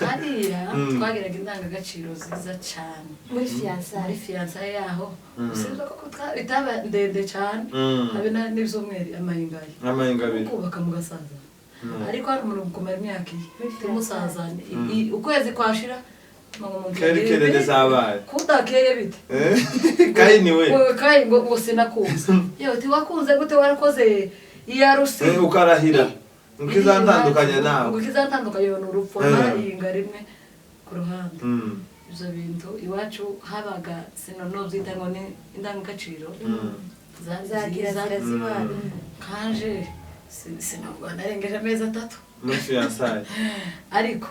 hariya twagiraga indangagaciro ziza cyane muri fiyansaye yaho usibye ko itaba ndende cyane habe n'izomweri amayingayi kubaka mu gasaza ariko hari umuntu kumara imyaka tumusazane ukwezi kwashira kerere zabaye kudakeye bite kai niwe kai ngo sinakuza yewe tiwakunze gute warakoze iyarusi ukarahira ukizantandukanya nawe ukizantandukanye n'urupfu marayinga rimwe ku ruhande ibyo bintu iwacu habaga sinonobyita ngo ni indangagaciro zagira zibana kanje sinabwo narengeje amezi 3 mufi yasaye ariko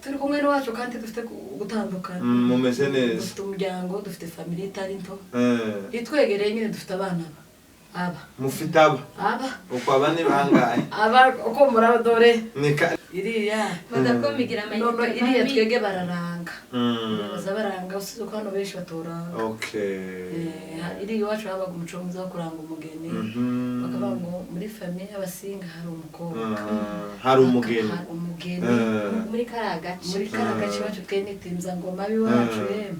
turi kumwe n'abacu kandi dufite gutandukana mumeze neza dufite umuryango dufite family itari nto itwegereye nyine dufite abana aba mufite aba uko abane bangaye aba uko muradore nika iriya badakomigira amayinite iriya twege bararanga bazabaranga usizo ko hano benshi batoranga iri iwacu habaga umucongo wo kuranga umugeni bakavuga ngo muri famille y'abasinga hari umukobwa hari umugeni muri karagaci iwacu twenitimza ngoma biwacu yemwe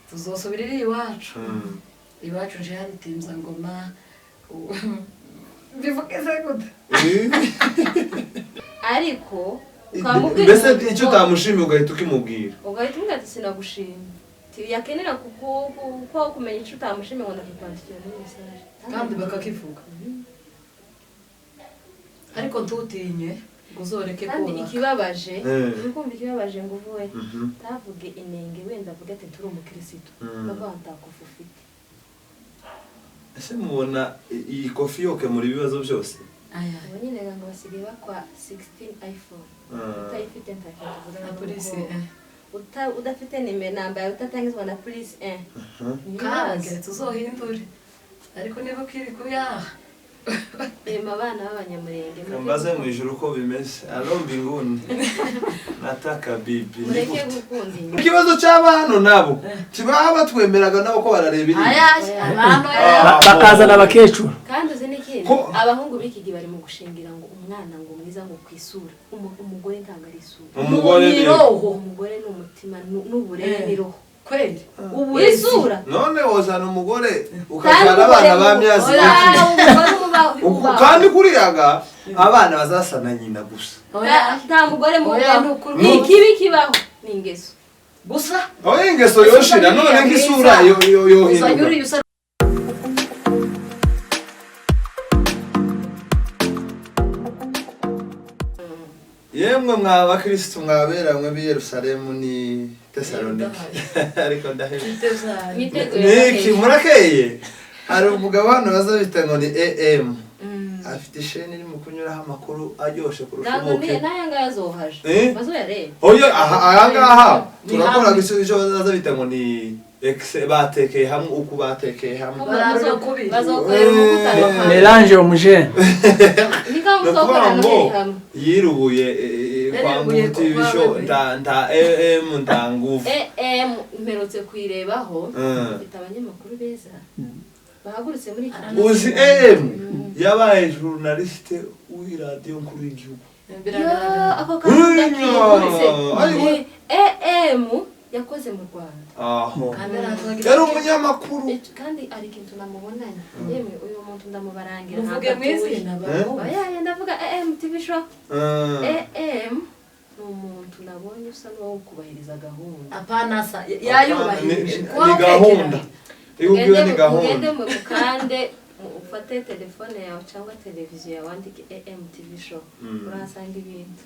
tuzosubirira iwacu nje hari timza ngoma bivugeze gute ariko mbese icyo utamushimye ugahita ukimubwira ugahita umubwira ati sinagushimye yakenera kuko kumenya icyo utamushimye ngo ndakikwandikira muri message kandi bakakivuga ariko ntutinye guzoreke kandi ikibabaje urukumva ikibabaje ngo uvuwe tavuge inenge wenda avuga ati turi umukristo baba ntakufufite ese mubona iyi kofi yoke muri bibazo byose nyine ngo basigaye bakwa 16 iPhone utayifite ntakivuga na polisi udafite nimero namba utatangizwa na polisi kandi tuzohindure ariko niba kiri kuyaha abana b'abanyamurenge mbaze mu ijuru uko bimeze aromba inguni nataka bibi mureke gukunda ikibazo cy'abantu nabo kibaha batwemeraga nabo ko barareba bakazana abakecuru kandi uzi n'ikindi abahungu b'ikigi bari mu gushingira ngo umwana ngo mwiza ngo kwisura umugore ntanga ari isura umugore n'umutima n'uburere n'iroho kweli ubu isura none wozana umugore ukazana abana bamyazi kandi kuriyaga abana bazasana nyina gusa nta mugore mu ni kibi kibaho ni ingeso gusa ingeso yoshira none nk'isura yohinduka yemwe mwaba Kristo mwabera mwe bi Yerusalemu ni Tesalonike ariko ndahebye niki murakeye hari umugabo hano bazabita ngo ni AM afite isheni iri mu kunyuraho amakuru aryoshe kurusha ubuke nayanga yazohaje bazoyareba ahangaha turakora gisho bazabita ngo ni batekeye hamwe uko batekeye hamwe bazokorera umukutano melange homogene nikamuzokorana hamwe yirubuye kwa Nguvu bisho nda AM nda Nguvu mperutse kwirebaho mfite abanyamakuru beza bahagurutse muri uzi AM yabaye journaliste w'iradio nkuru y'igihugu ako kandi AM yakoze mu Rwanda yari umunyamakuru kandi ari ikintu namubonanye yemwe uyu muntu ndamubarangira uvuge mwizina baya ndavuga AM TV show AM umuntu nabonye usa no kubahiriza gahunda apana sa yayubahirije ni gahunda ugende mu kandi ufate telefone yawe cyangwa televiziyo yawe wandike AM TV show urasanga ibintu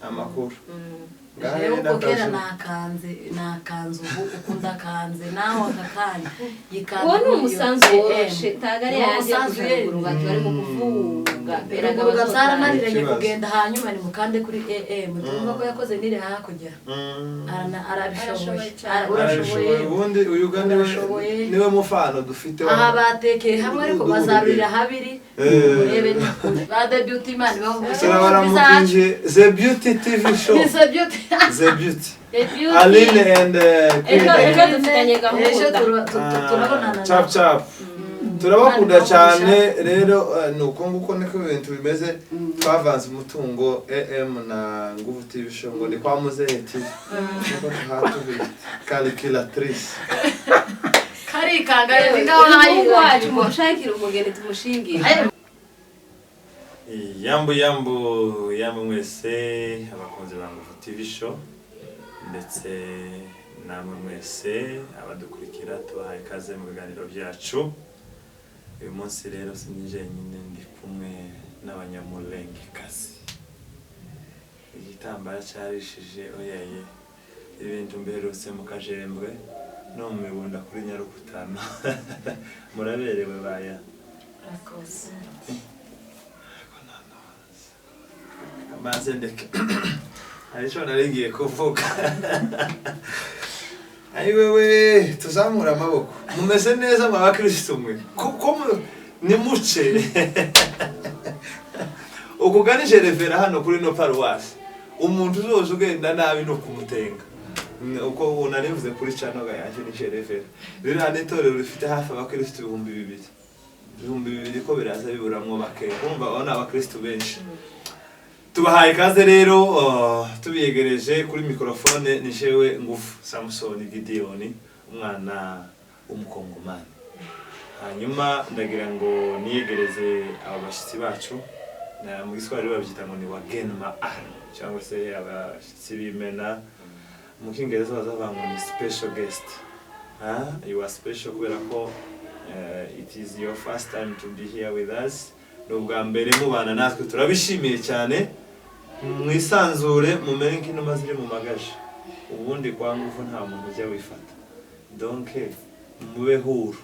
amakuru Leo kera nakanze ukunda kanze naho akakanya yikanze wone umusanzu woroshe tagari yaje kujuruguru bati bari mu kuvuga peragabaza zaramarire kugenda hanyuma ni mukande kuri AM tumva ko yakoze nire hakujya arabishoboye urashoboye ubundi uyu gande niwe mufano dufite aha batekeye hamwe ariko bazarurira habiri urebe ba the beauty man baramukije the beauty TV show the beauty the beauty Aline and Eka dufitanye gahunda turabonana chap turabakunda cyane rero nuko nguko niko ibintu bimeze twavanze umutungo AM na Nguvu TV show ngo ni kwa muzeti nuko tuhatubi calculatrice kari kangare ngaho wacu mushakira umugeni tumushingira yambu mwese abakunzi ba Nguvu TV show ndetse namwe mwese abadukurikira tubahaye ikaze mu biganiro byacu. Uyu munsi rero sinje nyine ndi kumwe n'abanyamulenge kazi. Igitambara cyarishije oyaye ibintu mberutse mu kajembwe no mu mibunda kuri Nyarukutana. Muraberewe baya. Akoze. Amaze ndeke. Aricho narigiye kuvuga. Ayi wewe tuzamura amaboko. Mumeze neza mu bakristo mwe. Kuko ni muce. Ukuganije revera hano kuri no paruwasi. Umuntu uzoje ugenda nabi no kumutenga. Uko unarivuze kuri channel yaje ni revera. Rero anetorero rifite hafi abakristo 2000. 2000 ko biraza biburamwo bake. Kumva ona abakristo benshi. Tubahaye ikaze rero tubiyegereje kuri mikrofone ni jewe Nguvu Samson Gideon umwana w'umukongomani. Hanyuma ndagira ngo niyegereze abashitsi bacu na mu giswahili babyita ngo ni wagenma cyangwa se abashitsi bimena mu Kingereza bazavuga ngo ni special guest. You are special kubera ko it is your first time to be here with us. Nubwa mbere mubana natwe turabishimiye cyane. Mwisanzure mumere nk'inuma ziri mu magaje. Ubundi kwa Nguvu nta muntu ujya wifata. Donc mube huru.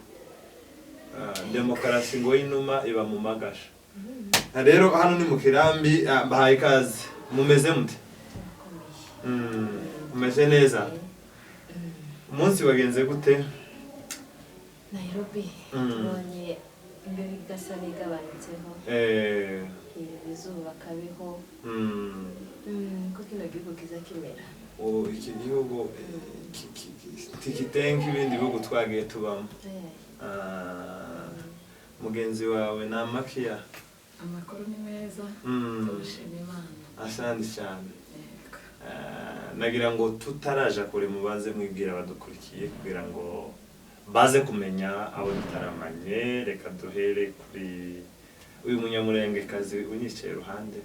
Demokarasi ngo y'inuma iba mu magaje. Rero hano ni mu Kirambi bahaye ikaze. Mumeze mute? Mumeze neza. Umunsi wagenze gute? Nairobi. None imbere gasa nigabanyitseho. Izuba kabeho. Ko kino gihugu kiza kimera. Iki gihugu tikitenga ibindi bihugu twagiye tubamo. Mugenzi wawe na makiya. Amakuru ni meza. Tubishimira Imana. Asante cyane. Nagira ngo tutaraja kure mubaze mwibwira abadukurikiye kugira ngo baze kumenya abo tutaramanye. Reka duhere kuri uyu munyamulenge kazi unyicaye iruhande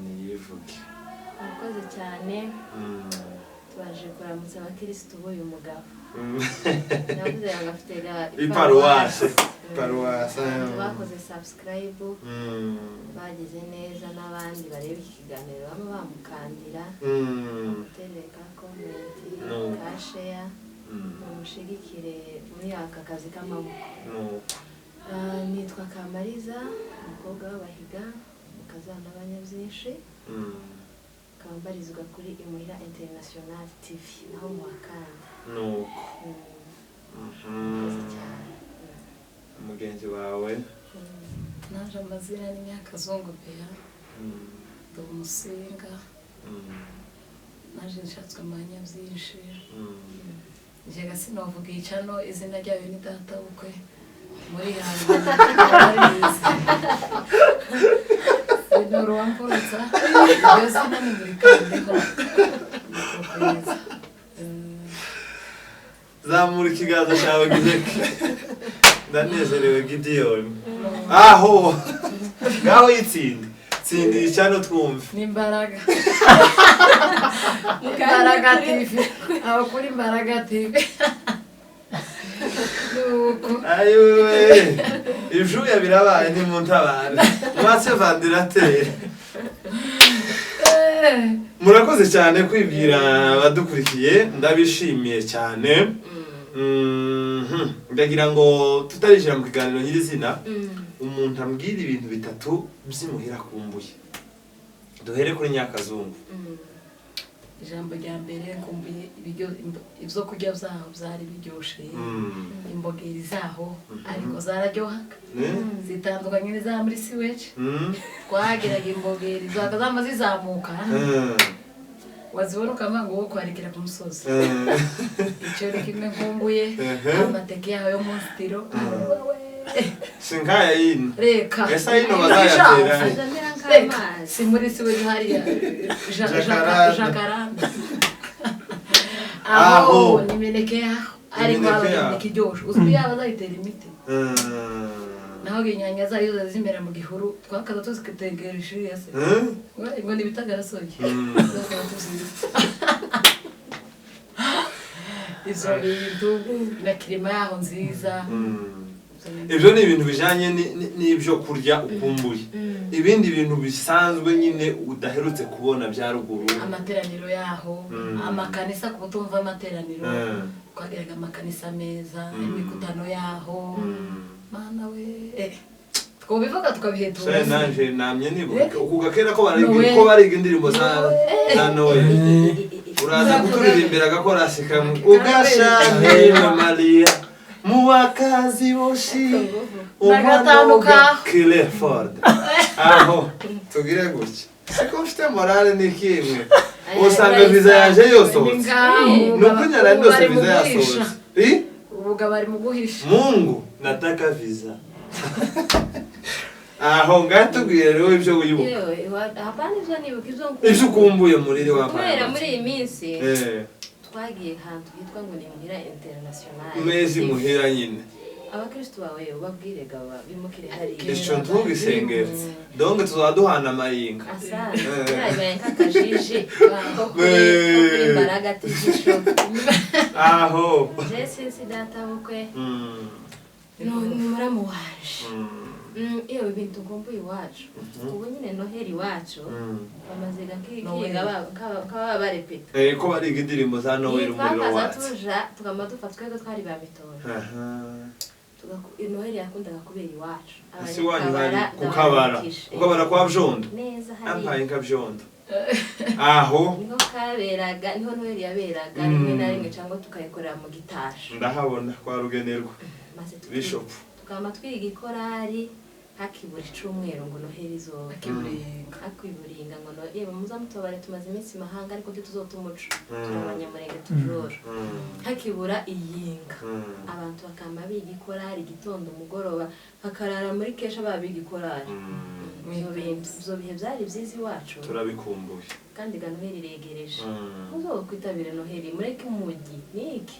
niyivuge. Murakoze cyane. Twaje kuramutsa abakristo b'uyu mugabo. Navuze ngo afite iparuwasi. Bakoze subscribe. Bagize neza n'abandi bareba iki kiganiro bamwe bamukandira. Tereka comment, share. Mushigikire muri aka kazi k'amaboko. Nitwa Kamariza, umukobwa w'abahiga, mukazana abanyabyinshi. Kambarizwa kuri Imuhira International TV naho mu wakanda. Nuko. Mugenzi wawe. Naje amazina ni Nyakazungu Bea. Do Musinga. Naje nshatswe amanya byinshi. Je gasinovuga icano izina ryawe ni data bukwe. Muri hanze. Noro wamporotsa. Yose nani muri kandeho. Zamura ikiganza cyawe gizeke. Ndanezerewe Gideon. Aho. Gaho yitsinde. Tsindi icano twumve. Nimbaraga. Imbaraga TV. Aho kuri Imbaraga TV. Ayiwe. Ijuya birabaye ni muntabana. Mwatse vandilateur. Murakoze cyane kwibwira abadukurikiye ndabishimiye cyane. Ndagira ngo tutarijira mu kiganiro nyirizina umuntu ambwira ibintu bitatu byimuhira kumbuye. Duhere kuri Nyakazungu. Ijambo rya mbere kumbuye ibyo kurya byaho byari biryoshe. Imbogeri zaho ariko zararyohaga. Zitandukanye n'iza muri siweje. Twagiraga imbogeri zagazama zizamuka. Wazibona ukava ngo kwarikira ku musozi. Icyo kimwe nkumbuye amateke yaho yo mu stiro. Sinkaya yino. Reka. Esa yino bazayatera. azamera nk'amazi Si muri siwe hariya. Jacaranda. Aho nimeneke yaho. Ariko abageneka iryoshe. Uzwi yaba azayitera imiti. Naho inyanya zayo zimera mu gihuru twakaza tuziketegera ishuri yase. Ngo nibitagarasoye. Izo bintu na kirima yaho nziza. Ibyo ni ibintu bijanye n'ibyo kurya ukumbuye. Ibindi bintu bisanzwe nyine udaherutse kubona bya ruguru. Amateraniro yaho, amakanisa kubutumva amateraniro. Twagiraga amakanisa meza, imikutano yaho. Mana we. Twobivuga tukabihetura. Sasa nanje namye nibuka ukugakera ko bariga indirimbo za Noneho. Uraza kuturirimbira gakorasi kamwe. Ugashane Maria. Muwakazi boshi. Nagatanuka. Clifford. Aho. Tugire gutya. Siko mfite morale ni kimwe. Usanga viza yaje yosohotse. Nuko nyara ndose viza yasohotse. Ubuga bari mu guhisha. Mungu nataka viza. Aho ngatubwire rero ibyo wibuka. hapana ivyo nibuka Ibyo ukumbuye muri wa kubera muri iyi minsi twagiye hantu hitwa ngo ni muhira international. Mezi muhira nyine. Abakristo bawe babwirega bimukire hari. Icyo ntugisengera. Donc tuzaduhana amayinga. Asana. Yabaye nkakajiji. Kuri imbaraga tijisho. Aho. Jesse sidata bukwe. No muramu waje. Iyo bintu ngomba iwacu. Ubu nyine Noheli wacu. Bamaze gakiga kaba barepeta. Ko bariga indirimbo za Noheli muri wacu. Tukama dufatwe twari babitora. Noheli yakundaga kubera iwacu. Si wanyu bari kukabara. Kukabara kwa Bjondo. Neza hari. Ampaye nka Bjondo. Aho. Niho kaberaga, niho Noheli yaberaga rimwe na rimwe cyangwa tukayikorera mu gitasha. Ndahabona kwa Rugenerwa. Bishop. Tukama twiga ikorari hakibura icumweru ngo Noheli izoba. Akiburinga ngo yeba muzamutobare tumaze iminsi mahanga ariko tuzotumuco. Turabanyamurenge tujoro. Hakibura iyinga. Abantu bakama biga ikorari gitondo umugoroba bakarara muri kesha babiga ikorari. Ibyo bihe byari byiza iwacu. Turabikumbuye. Kandi ga Noheli iregereje. Muzo kwitabira Noheli mureke umujyi niki.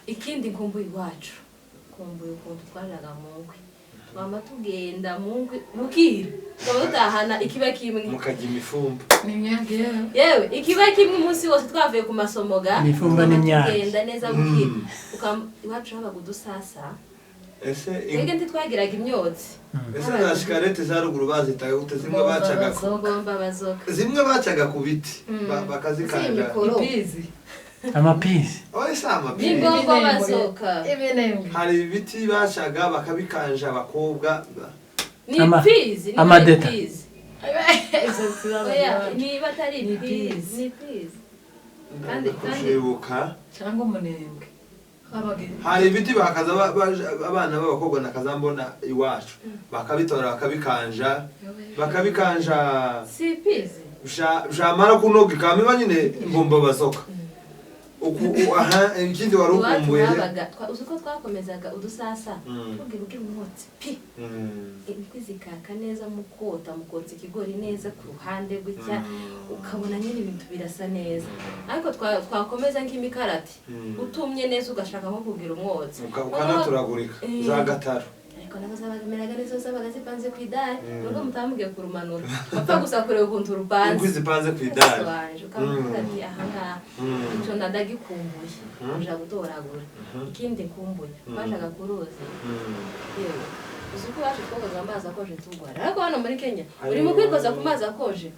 Ikindi nkumbuye iwacu. Kumbuye ukuntu twaraga mu nkwe. Mama tugenda mu nkwe bukira. Twaba dutahana ikiba kimwe. Mukajya imifumba. N'imyaka yewe ikiba kimwe umunsi wose twavuye ku masomoga. Imifumba n'imyaka. Tugenda neza bukira. Iwacu habaga udusasa. Ese Twege ntitwagiraga imyotsi. Ese na shikarete za ruguru bazitaye gute zimwe bacaga ku bomba bazoka. Zimwe bacaga ku biti bakazikanja. Ipizi. Amapisi. Oye sama bi. Bomba bazoka. Ibinembwe. Hari ibiti bacaga bakabikanja abakobwa. Ni ipizi, ni Amadeta. ipizi. Izo ziraba. Niba atari ipizi, ni ipizi. Kandi Kwibuka cyangwa umunembwe. Hari ibiti bakaza abana b'abakobwa nakazambona iwacu bakabitora bakabikanja sipizi jamara kunoga ikamiba nyine mbomba bazoka ikindi wari ukumbuye uko twakomezaga udusasa tugira umwotsi pi inkwi zikaka neza mukotsa ikigori neza ku ruhande gutya ukabona nyine ibintu birasa neza ariko twakomeza nk'imikarati utumye neza ugashaka nko kugira umwotsi ukanaturagurika za gataro ariko nabazabameraga neza zabaga zipanze ku idari nubwo mutamugiye kurumanura bapfa gusa kureba ukuntu rupanze inkwi zipanze ku idari ukavuga ati ahangaha icyo ndadagikumbuye uja gutoragura ikindi nkumbuye twajaga ku ruzi yewe uzi ko iwacu twogaga amazi akoje tugwara ariko hano muri Kenya uri mu kwikoza ku mazi akoje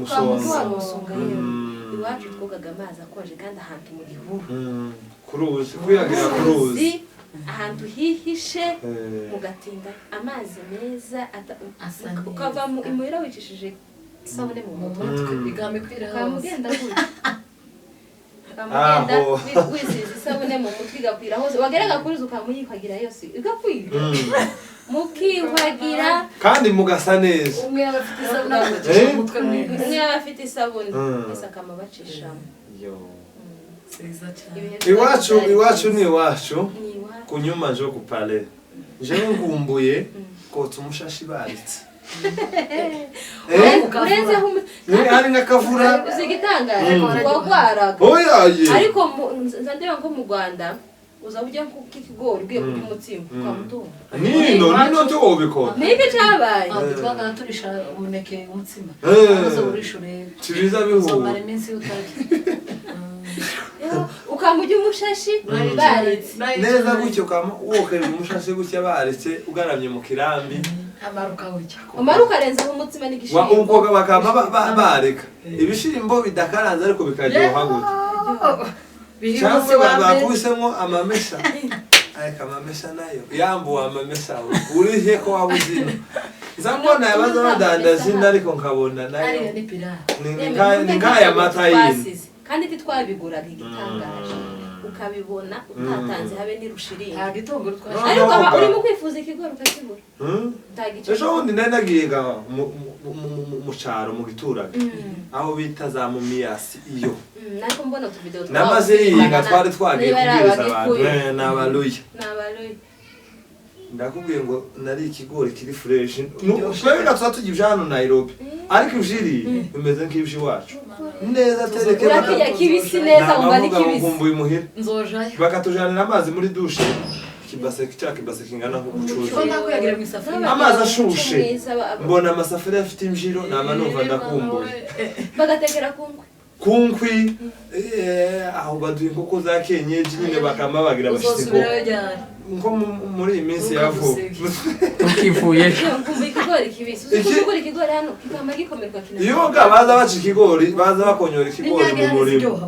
ukamusunga yewe iwacu twogaga amazi akoje kandi ahantu mu gihuru ku ruzi kuyagira ku ruzi ahantu hihishe mugatinda amazi meza ukava imuhira wicishije isabune mu mutwe bigamekwira kamugenda gutya kamugenda wisize isabune mu mutwe igakwira hose wageraga kuri ukamuyikwagira yose igakwira mukihwagira kandi mugasa neza umwe abafite isabune agacisha umutwe mwene umwe abafite isabune ese akamabacishamo iwacu ni iwacu kunyuma jo kupale jewe ngumbuye kotsa umushashi baritse urenzeho hari nk'akavura uzigitangaje wagwaraga ariko nzandeba nko mu Rwanda uza ujya kukigori ugiye kurya umutsima kwa mutungo nino cyo wobikora nibi cyabaye twagana turisha umuneke umutsima maze urishure kibiza bihu somara iminsi utari ukamujya umushashi baritse neza gutyo kama wokera umushashi gutya baritse ugaramye mu kirambi amaruka arenza mu mutsima n'igishimbo ubwo bakama bareka ibishimbo bidakaranze ariko bikaryoha gutya cyangwa bakubisemo amamesa ariko amamesa nayo yambuwe amamesa urihe ko wabuzina nzambona yabaza badandazina ariko nkabona nayo ni nkaya mata yindi kandi titwabigura igitangaje ukabibona utatanze habe n'irushiringi nta gitongoro twashaka ariko uri mu kwifuza ikigori ukakibura ejo bundi nari nagiye mu cyaro mu giturage aho bita za mumiyasi iyo nariko mbona utuvideo namaze yinga twari twagiye kubwiriza abantu n'abaruya ndakubwiye ngo nari ikigori kiri fresh twebwe tuza tujya hano Nairobi ariko ijiri bimeze nk'ibyo iwacu neza tereke bakajya kibisi neza umubari kibisi ngumbuye muhira nzojayo bakatujanira amazi muri dushe kibase kingana nko gucuza amazi ashushe mbona amasafuriya afite imjiro nama numva ndakumbuye bagatekera kunkwi aho baduye inkoko za kenyeji nyine bakama bagira bashitse nko muri iyi minsi yavuga ukivuye ikigori hano kikama gikomerwa kintu iyo baza baca ikigori baza bakonyora ikigori mu murimo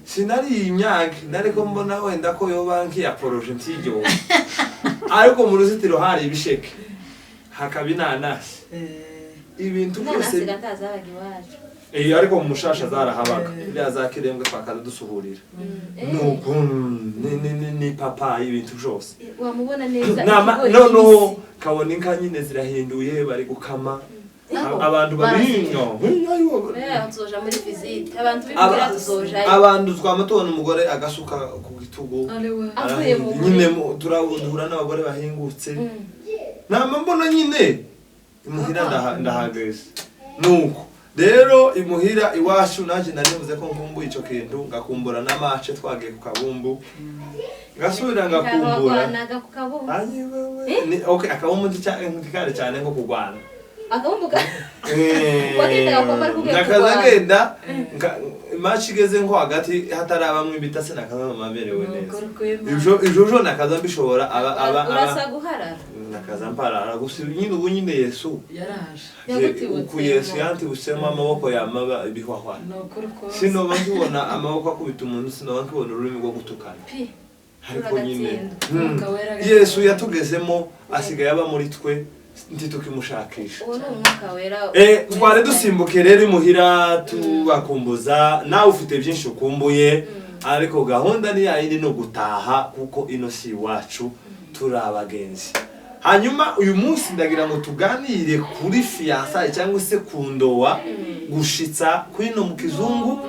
sinari imyaka nariko mbona wenda ko yo banki ya poroje ntiryo ariko mu ruzitiro hari ibisheke hakaba inanasi ibintu byose ariko mu mushasha zarahabaga iriya za kirembwe twakaza dusuhurira nuko ni papa ibintu byose wamubona neza noneho kabona inka nyine zirahinduye bari gukama abantu babihinga tuzoja muri visite abantu bibwira tuzoja abantu twama tubona umugore agasuka ku gitugu nyine turahura n'abagore bahingutse nama mbona nyine imuhira ndahageze nuko rero imuhira iwacu naje narivuze ko nkumbuye ico kintu ngakumbura n'amace twagiye ku kabumbu ngasubira ngakumbura okay akabumbu ntikare cyane nko kugwana akabumbuka wakita kwa nakazagenda imaci igeze nko hagati hatarabamwe bitase nakaza maberewe neza ijojo nakaza mbishobora urasa guharara nakaza mparara gusa nyine ubu nyine Yesu yaraje ku Yesu yanti busema amaboko yamaba ibihwahwa sino bakubona amaboko akubita umuntu sino bakubona ururimi rwo gutukana ariko nyine Yesu yatugezemo asigaye aba muri twe ntitukimushakisha twari dusimbuke rero imuhira tubakumbuza nawe ufite byinshi ukumbuye ariko gahunda ni yayindi no gutaha kuko ino si iwacu turi abagenzi hanyuma uyu munsi ndagira ngo tuganire kuri fiançailles cyangwa se kundoa gushitsa kwino mu kizungu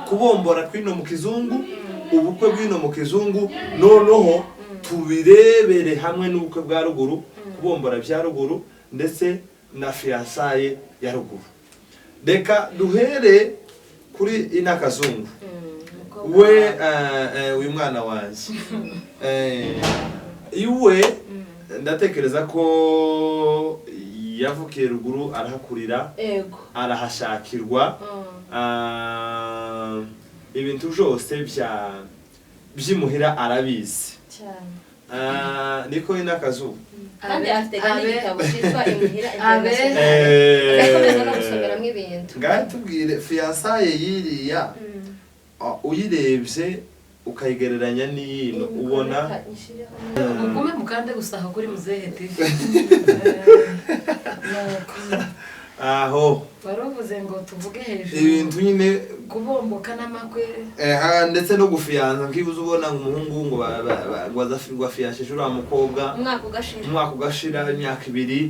kubombora kwino mu kizungu ubukwe bwino mu kizungu noneho tubirebere hamwe n'ubukwe bwa ruguru kubombora bya ruguru ndetse na fiançailles ya ruguru reka duhere kuri ina kazungu we uyu mwana wanjye iwe ndatekereza ko yavukiye ruguru arahakurira arahashakirwa ibintu byose by'imuhira arabizi niko ina kazungu kandi afite kandi igitabo cyitwa imuhira akomeza no gusomeramo ibintu ngatubwire fiançailles yiriya uyirebye ukayigereranya n'iyino ubona mugume mukande gusaha kuri muzehe TV aho baruvuze ngo tuvuge hejuru ibintu nyine kubomboka n'amakwe ndetse no gufiyanza nkibuze ubona umuhungu ngo bazafirwa fiyanshije uriya mukobwa umwaka ugashira imyaka 2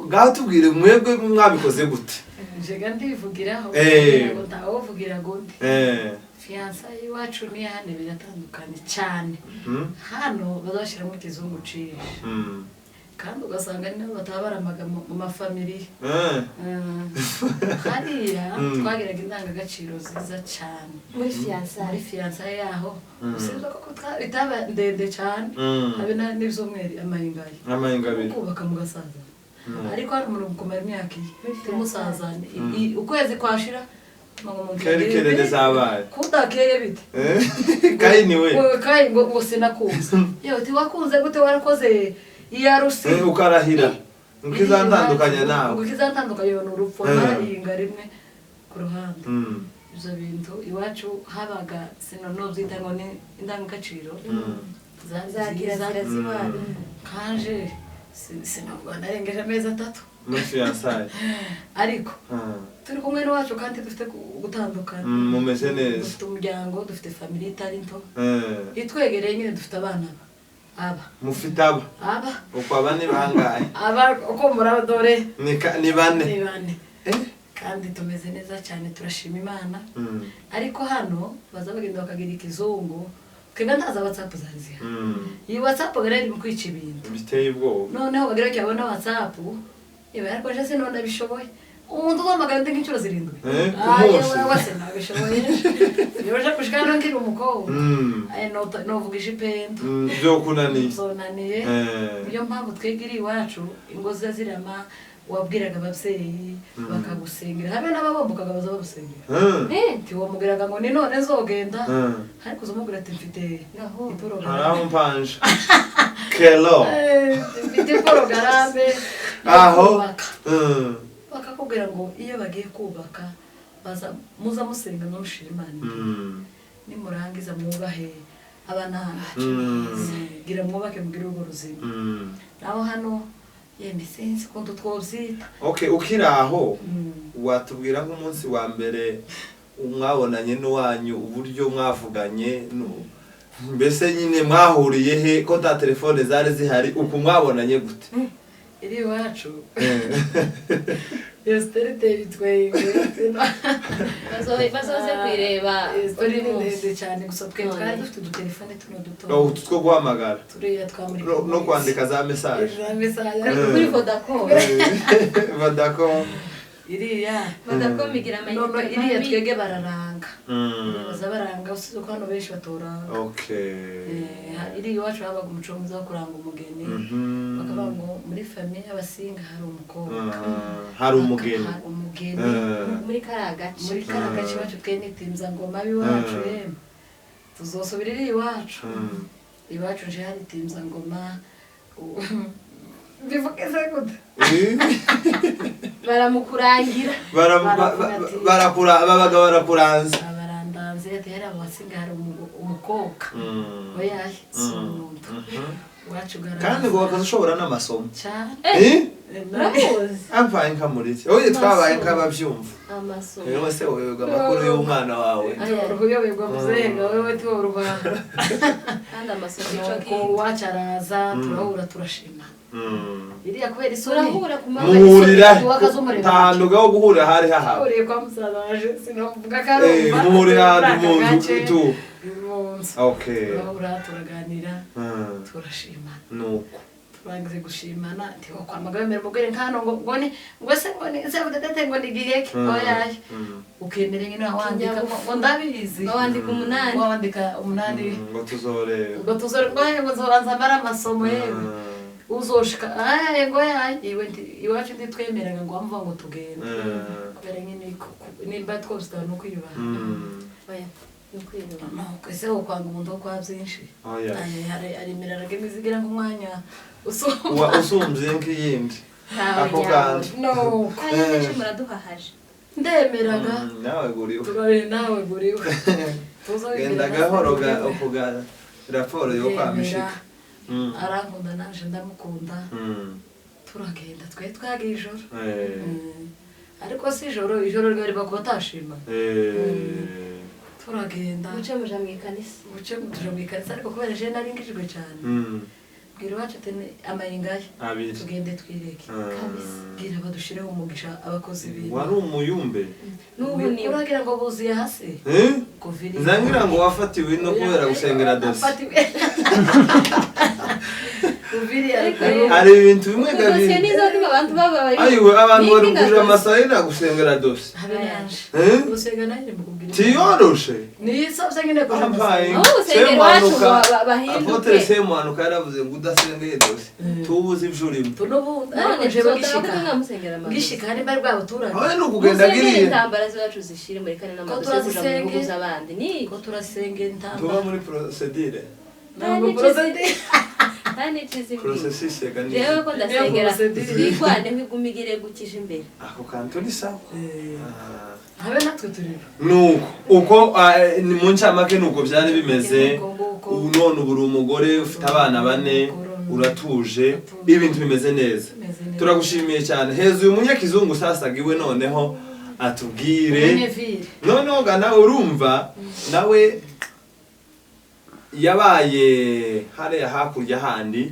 ngaho tubwire mwebwe mwabikoze gute njega ndivugiraho ngo ntawovugira gute fiançailles iwacu ni hano biratandukanye cyane hano bazashira mu kizungu ciye kandi ugasanga ni nabo batabaramaga mu mafamili hariya twagiraga indangagaciro nziza cyane muri fiyansaye yaho usibye ko itaba ndende cyane habe n'ibyumweru amayingayi kubaka mu gasaza ariko hari umuntu kumara imyaka tumusazane ukwezi kwashira kerere zabaye kudakeye bite kayi niwe kayi ngo sinakuze yewe tiwakunze gute warakoze iyarusi ukarahira ukizantandukanya nawe ukizantandukanya n'urupfu barahinga rimwe ku ruhande ibyo bintu iwacu habaga sinonobyita ngo ni indangagaciro zagira zirazibana kanje sinavuga narengeje amezi 3 muri fiyansaye ariko turi kumwe n'iwacu kandi dufite gutandukana mumeze neza dufite umuryango dufite family itari nto itwegereye nyine dufite abana mufite aba uko abane bangaye uko muradore ni bane kandi tumeze neza cyane turashima Imana ariko hano baza bagenda bakagira ikizungu twebwe ntaza WhatsApp zariziha iyi WhatsApp rero iri kwica ibintu biteye ubwoba noneho bagira ko yabona WhatsApp iba ariko je sinona bishoboye umuntu wamagana ndi nk'inshuro 7 yewe wase nabishoboye yoje kushikana nkiri umukobwa novugisha ipendo byo kunaniye zonaniye niyo mpamvu twegiri iwacu ingozi zirama wabwiraga abavyeyi bakagusengera habe n'ababombokaga baza babusengera tiwamubwiraga ngo ni none nzogenda ariko uzomubwira ati mfite iporogaramu haraho mpanje kelo mfite iporogaramu aho bakakubwira ngo iyo bagiye kubaka baza muza musenga n'urushira Imana nimurangiza mwubahe abana gira mwubake mugire urugo ruzima naho hano yembe sinzi ko tutwobyita ukiraho watubwira nk'umunsi wa mbere mwabonanye n'uwanyu uburyo mwavuganye mbese nyine mwahuriye he ko ta telefone zari zihari uko mwabonanye gute iri iwacu Yesterite bitwenge bazoze kwireba uri ndende cyane gusa twari dufite udutelefone tuno duto two guhamagara turiya twamuri no kwandika za message kuri Vodacom iriya Vodacom igira amayinite iriya twege bararanga baza baranga usize ko hano benshi batoranga iri iwacu habaga umuco mwiza wo kuranga umugeni bakavuga ngo muri famille y'abasinga hari umukobwa hari umugeni muri karagaci iwacu twe nitimza ngoma biwacu yemwe tuzosubira iri iwacu nje hari timza ngoma bivugize gute baramukurangira babaga barakuranze abarandanze tera abasinga hari umukobwa oyaye sumuntu wacu garagaza kandi ngo bakazoshobora n'amasomo cyane namuzi amvaye nkamuriti oye twabaye nk'abavyumva amasomo rero se woyega makuru y'umwana wawe uyoberwa muzenga wewe tiworuba kandi amasomo ico wacaraza turahura turashima iriya kubera isoni urahura ku mama muhurira ntanduga wo guhurira hari hahawe uriye kwa musaza waje sinovuga karumba muhurira mu nzu tu turahura turaganira turashima nuko turangize gushimana tiho kwa magabe mbere mugere nkano ngo se budete ngo ndigiyeke oyaye ukemere ngina wandika ngo ndabizi wandika umunani ngo tuzore ngo zobanza mara amasomo yewe uzoshika ngo iwe iwacu nditwemeraga ngo amva ngo tugenda kubera nyine nimba twose no kwiyubaha oya nukwiyubaha kwese ukwanga umuntu kwa byinshi ari miraraga imizigira nk'umwanya usumvye nk'iyindi ako kandi ayeje muraduhahaje ndemeraga nawe guriwe genda gahoroga ukuga raporo yo kwamishika arankunda naje ndamukunda turagenda twagiye ijoro ariko si ijoro ryari bakuba atashima turagenda uce muja mw'ikanisa ariko kubera je naringijwe cyane bwira wacu tene amayingaye tugende twireke bwira badushireho umugisha abakozi b'Imana wari umuyumbe n'ubu ni uragira ngo buziye hasi nzangira ngo wafatiwe no kubera gusengera dose hari ibintu bimwe dosiye nizo niba abantu baba bari ayiwe abantu bari kugurira amasaha na gusengera dosiye gusenga nanjye mukubwira tiyoroshe nisabye nyine ko ampaye apotre Semuhanuka yaravuze ngo udasengeye dosiye tubuze ijurimo n'ubundi ariko je bagishika hari bari bw'abaturage aho ni ukugenda giriye intambara zacu zishire muri kane n'amadosi kuja mu bihugu z'abandi ni ko turasengera intambara tuba muri procedure processus yaganije rero ko ndasengera twigwane nk'igumigire gukije imbere ako kantu ni sawa habe natwe turi nuko uko mu ncamake nuko byari bimeze none uburi umugore ufite abana 4 uratuje ibintu bimeze neza turagushimiye cyane heza uyu munyakizungu sasagiwe noneho atubwire noneho gana urumva nawe yabaye hariya hakurya handi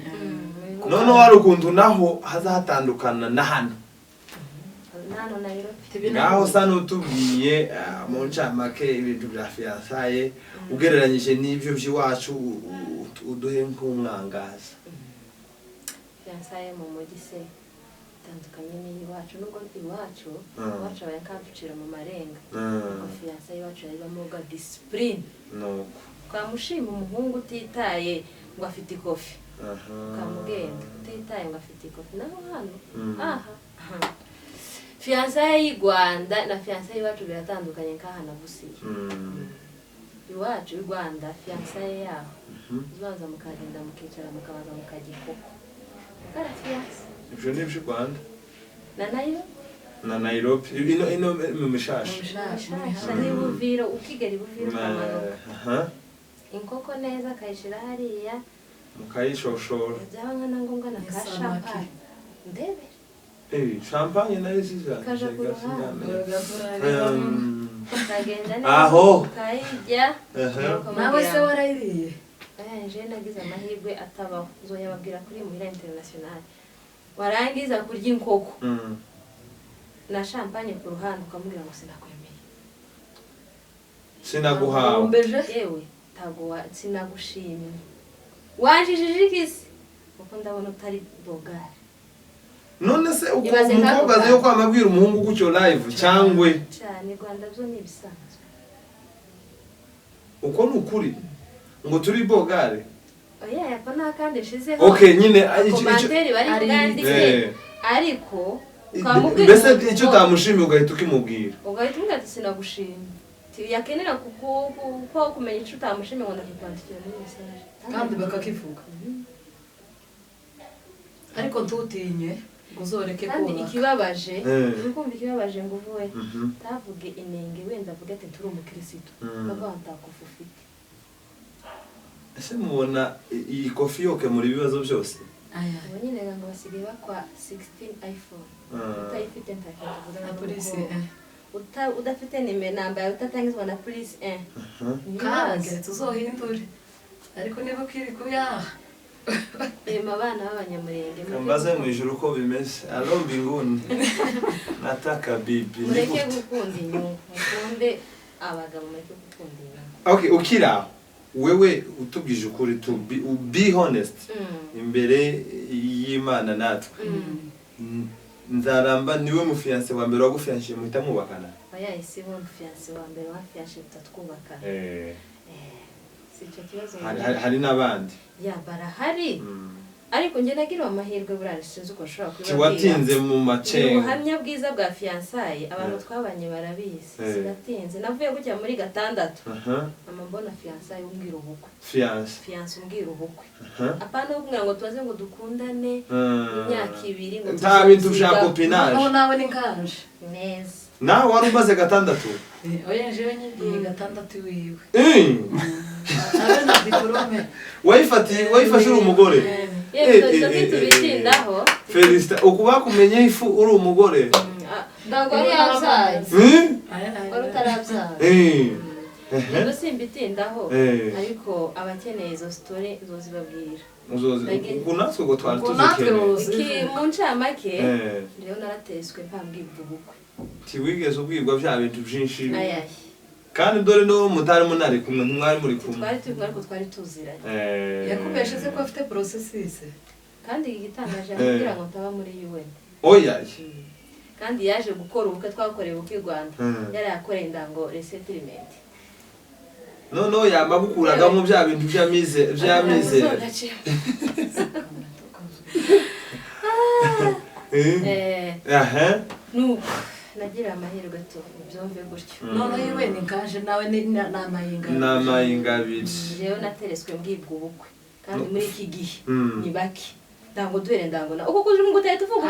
noneho hari ukuntu naho hazahatandukana na hano ngaho sa n'utubwiye mu ncamake ibintu bya fiyansaye ugereranyije n'ibyo by'iwacu uduhe nk'umwangaza fiyansaye mu mujyi se itandukanye n'iwacu nubwo iwacu abakaducira mu marenga fiyansaye iwacu yaribamo ga discipline twamushima umuhungu utitaye ngo afite ikofi twamugenda utitaye ngo afite ikofi naho hano fiyansaye y'i Rwanda na fiyansaye iwacu biratandukanye nk'aha na Busiye iwacu i Rwanda fiyansaye yaho uzaza mukagenda mukicara mukabaza mukajya ikoko kara fiyanse ibyo ni iby'u Rwanda na Nairobi ino mu Mishashi ni Buviro ukigera Buviro ukamanuka inkoko neza akayishira hariya mukayishoshora byaba nkana ngombwa na ka champagne ndebe champagne nayo ziza kaje ku ruhande kagenda neza aho kayijya nawe se warayiriye nje nagize amahirwe atabaho uzoyababwira kuri Muhira International warangiza kurya inkoko na champagne ku ruhande ukamubwira ngo sinakwemeye sinaguhawe yewe tago sinagushimye wanjijije ikisi kuko ndabona utari bogare none se umukobwa azi yo kwamabwira umuhungu gucyo live cyangwe cyane Rwanda byo ni bisanzwe uko nukuri ngo turi bogare oya yapa nakandi shizeho okay nyine commentaire bari bwandike ariko mbese icyo utamushimiye ugahita ukimubwira ugahita umubwira sinagushimye yakenera kuko kumenya icyo utamushimiye ngo ndakikwandikira muri message kandi bakakivuga ariko ntutinye uzoreke ko kandi ikibabaje urukumva ikibabaje ngo uvuye tavuge inenge wenda avuga ati turi umukristo baba ntakufufite ese mubona iyi kofi yoke muri bibazo byose ubu nyine ngo basigaye bakwa 16 iPhone utayifite ntakivuga na polisi udafite namba yawe utatangizwa na polisi kandi tuzohindure ariko niba ukiri kuyaha abana b'abanyamurenge kambaze mu ijuru uko bimeze alo mbinguni nataka bibi mureke gukunda inyungu mukunde abagabo mureke gukunda inyungu okay ukira wewe utubwije ukuri to be honest imbere y'Imana natwe nzaramba niwe mufiance wa mbere wagufianshije muhita mubakana oya isi bo mufiance wa mbere wafianshije tutatwubakana hari n'abandi barahari ariko njye nagira amahirwe burari sinzi uko ashobora kubibabwira kiwatinze mu macenga ubuhamya bwiza bwa fiançaye abantu twabanye barabizi sinatinze navuye kujya muri 6 mama mbona fiançaye umbwira ubukwe fiance umbwira ubukwe apana ubwira ngo tubaze ngo dukundane imyaka 2 ngo nta bintu bya copinage nawe ni kanje neza nawe wari umaze 6 oya jewe ngiye 6 wiwe abana diplome wayifashe uri umugore tubitindaho Felista ukuba kumenye ifu uri umugore ndango ari yazaye wari utarabyaye yego simbitindaho ariko abakeneye izo story uzozibabwira ukunatwe ngo twari tuzikeneye mu ncamake rero narateswe mpambwibwa ubukwe tiwigeze ubwirwa bya bintu byinshi kandi dore no mutari munari kumwe mwari muri kumwe twari turi ariko twari tuziranye yakubeshe se ko afite processes kandi igitangaje kugira ngo ntaba muri UN oya kandi yaje gukora ubukwe twakoreye ubukwe i Rwanda yari yakoreye indango resettlement no yamagukuraga bya bintu byamize nuko nagira amahirwe to byumve gutyo none yewe nikaje nawe n'amayingabiri rero natereswe mbwibwa ubukwe kandi muri iki gihe ni baki ndango duhere ndango na uko kuje muguteye tuvuga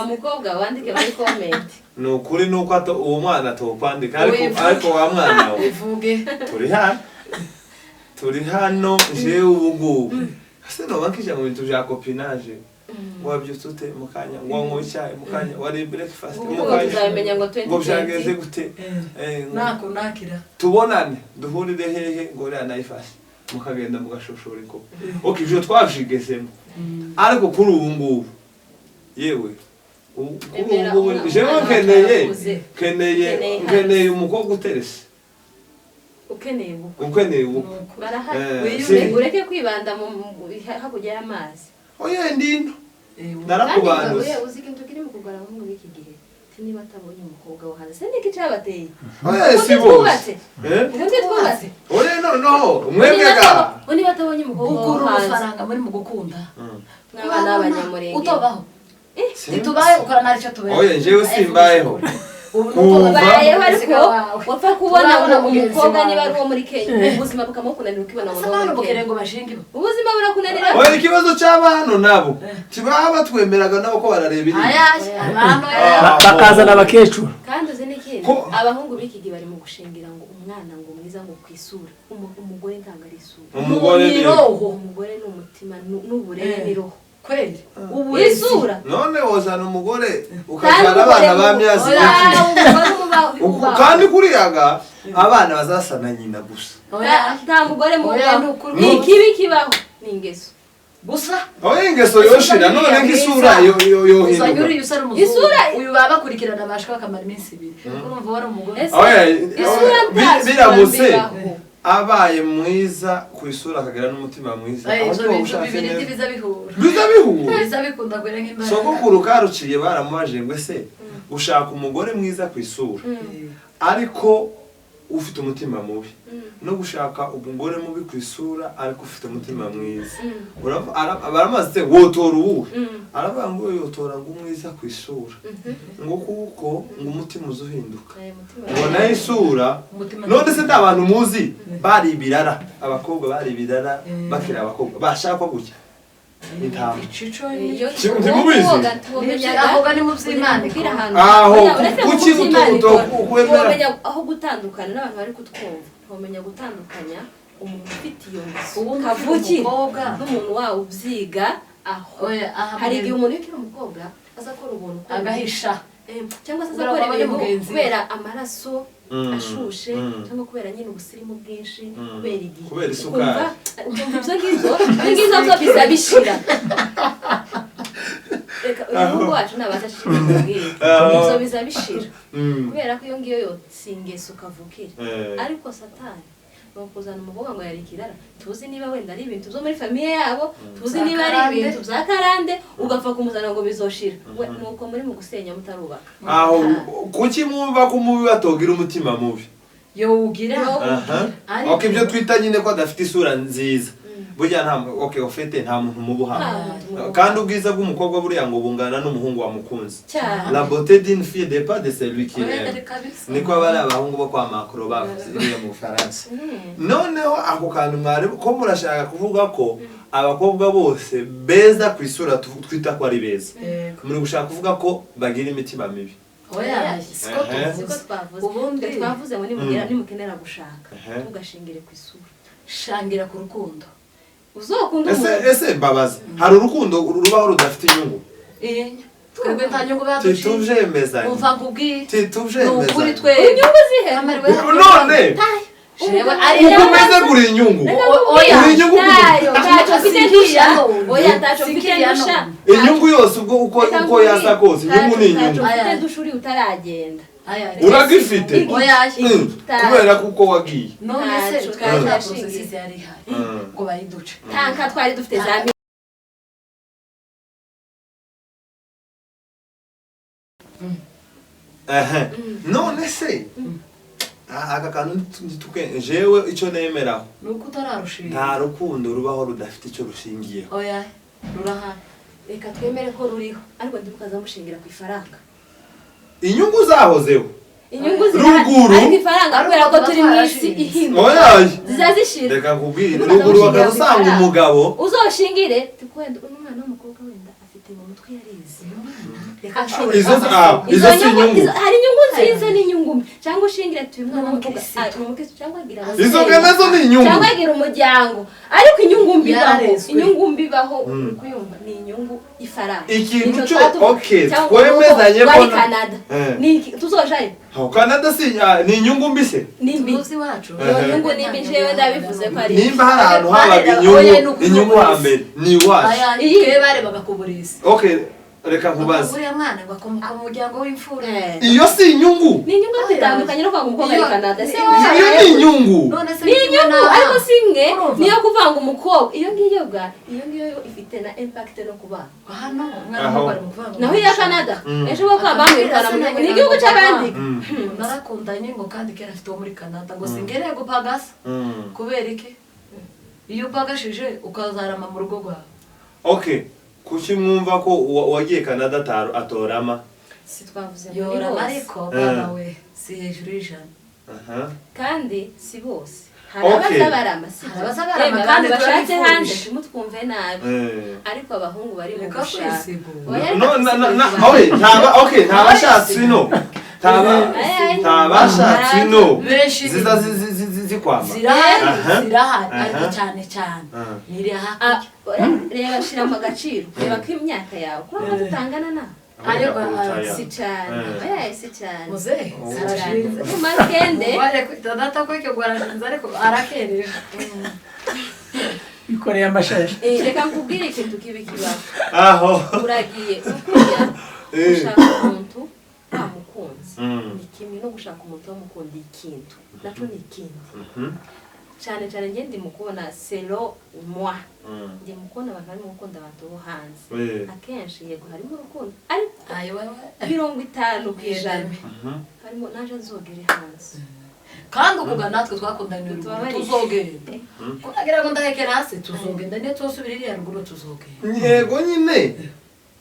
umukobwa wandike muri comment nukuri nuko ato uwo mwana tokwandika ariko wa mwana uvuge turi hano je ubugu ase no bakija mu bintu bya copinage wabyutute mukanya ngo cyaye mukanya wari breakfast mukanya tuzamenya ngo 20 ngo byageze gute nako nakira tubonane duhurire hehe ngo rya nayifashe mukagenda mugashoshora ko okay je twavigezemo ariko kuri ubu ngubu yewe ubu je keneye umukobwa uterese ukeneye ubu barahari ureke kwibanda mu hakujya y'amazi oya ndino narakubanduze uzi ikintu kiri mu kugara mu biki gihe niba atabonye umukobwa wo hanze niki cyabateye oya si bose ubundi twubatse oya no umwebwega niba atabonye umukobwa wo hanze amafaranga muri mu gukunda n'abana b'abanyamurenge utobaho itubaye ukora nari cyo tubaye oya jewe simbayeho bayeho ariko wapfa kubona umukobwa niba ari uwo muri Kenya ubuzima bukamukunanira ukibona ngo ngo bashingiwe ubuzima burakunanira oya ikibazo cy'abantu nabo kibaba twemeraga nabo ko barareba bakazana abakecuru kandi uzi n'ikindi abahungu b'iki gihe bari mu gushingira ngo umwana ngo mwiza ngo kwisura umugore ntabwo ari isura umugore ni umutima n'uburere ni roho kweli isura none wozana umugore ukajana abana bamyazi kandi kuriyaga abana bazasana nyina gusa nta mugore mu ni kibi kibaho ni ingeso gusa oya ingeso yoshira none nk'isura yohinduka isura uyu baba kurikirana amashwa akamara iminsi 2 urumva wari umugore oya biramutse abaye mwiza ku isura akagera n'umutima mwiza biza bikunda kwera nk'imana sogokuru karuciye baramubaje ngo ese ushaka umugore mwiza ku isura ariko ufite umutima mubi no gushaka umugore mubi ku isura ariko ufite umutima mwiza baramaze wotora uwuhe aravuga ngo yotora ngo umwiza ku isura ngo kuko ngo umutima uzuhinduka ngo nayo isura none se ndabantu muzi bari ibirara abakobwa bari ibirara bakira abakobwa bashaka gutya intama ntimubizi ahoga ni mu by'Imana aho kuki ukwemera aho gutandukana n'abantu bari kutwumva ntumenya gutandukanya umuntu ufite iyo ngeso kavuki n'umuntu wawe ubyiga aho hari igihe umuntu ukiri umukobwa aza akora ubuntu agahisha cyangwa se akora ibintu kubera amaraso ashushe cyangwa kubera nyine ubusirimu bwinshi kubera isukari ibyo ngibyo bizabishira uyu wacu nabaza shimubwire ibyo bizabishira kubera ko iyo ngiyo yose ingeso kavukire ariko satani kuzana umukobwa ngo yari ikirara tuzi niba wenda ari ibintu byo muri famiye yabo tuzi niba ari ibintu bya karande ugapfa kumuzana ngo bizoshira nuko muri mu gusenya mutarubaka aho kuki mwumva ko mubi batogira umutima mubi yo ugira ariko ibyo twita nyine ko adafite isura nziza burya nta ufite nta muntu mubuha kandi ubwiza bw'umukobwa buriya ngo bungana n'umuhungu wa mukunzi la beauté d'une fille dépend de celui qui l'aime niko abari abahungu bo kwa Macron bavuze mu Faransa noneho ako kantu mwari ko murashaka kuvuga ko abakobwa bose beza ku isura twita ko ari beza muri gushaka kuvuga ko bagira imitima mibi oya siko twavuze ngo nimukenera gushaka tugashingire ku isura shangira ku rukundo uzokunda ese mbabaza hari urukundo rubaho rudafite inyungu twebwe nta nyungu badushinze tituvyemeza umva nkubwire tituvyemeza ukuri twe inyungu zihe none shewe ari ukomeze guri inyungu oya inyungu ntacyo mfite ndusha oya ntacyo mfite ndusha inyungu yose ubwo uko yasa kose inyungu ni inyungu ntacyo mfite ndusha uri utaragenda uragifite oya kubera kuko wagiye none se twari nta processes yari hari ngo bayiduce tanka twari dufite za none se aka kantu jewe icyo nemeraho nuko utararushinga nta rukundo rubaho rudafite icyo rushingiyeho oya rurahari reka twemere ko ruriho ariko ntibukazamushingira ku ifaranga inyungu zahozeho inyungu ruguru ariko ifaranga kubera ko turi mu isi ihimba oya zizazishira reka nkubwire ruguru bakazasanga umugabo uzoshingire tukwenda umwana w'umukobwa wenda afite mu mutwe yarize izo si inyungu hari inyungu nziza n'inyungu mbi cyangwa ushingire tuye umwana w'umukobwa cyangwa agira izo nazo ni inyungu cyangwa agira umuryango ariko inyungu mbi baho inyungu mbi baho kuyumva ni inyungu ifaranga ikintu cyo okay twemezanye ko Canada ni tuzojaye Canada si ni inyungu mbi se nimbi tuzi wacu iyo nyungu nimbi jewe ndabivuze ko ari nimba hari ahantu habaga inyungu hambere ni wacu iyi bare bagakuburisa okay reka nkubaze uriya mwana bakomoka mu muryango w'imfura iyo si inyungu ni inyungu zitandukanye no kwanga umukobwa ari Canada iyo ni inyungu ni inyungu ariko simwe niyo kuvanga umukobwa iyo ngiyo ifite na impact no kubana hano umwana bari mu kuvanga naho iya Canada ejo bako abamwirukana mu gihugu n'igihugu cy'abandi narakundanye ngo kandi kera afite uwo muri Canada ngo singereye gupagasa kubera iki iyo upagashije ukazarama mu rugo rwawe okay kuki mwumva ko wagiye Canada atorama si twavuze yorama ariko baba we si hejuru y'ijana kandi si bose hari abazabarama si abazabarama kandi bashatse hanze tumutwumve nabi ariko abahungu bari mu gushaka ntabashatsi no ntabashatsi no ziza zikwama zirahari ariko cyane niri reba shira mu gaciro reba ko imyaka yawe kuko dutangana na si cyane si cyane muze arashinze umakende wale data kweke gwarashinze ariko arakerera bikoreye amashashi reka nkubwire ikintu kibi kibaho aho uragiye ukujya ushaka umuntu amukunze ni kimwe no gushaka umuntu wamukunda ikintu naco ni ikindi cyane cyane nge ndi mukubona selo moi ndi mukubona abantu bari mukunda abantu bo hanze akenshi yego harimo urukundo ariko 50% harimo naje nzogere hanze kandi ukuga natwe twakundanye tuzogenda kugira ngo ndahekera hasi tuzogenda ne tosubirira ruguru tuzogenda yego nyine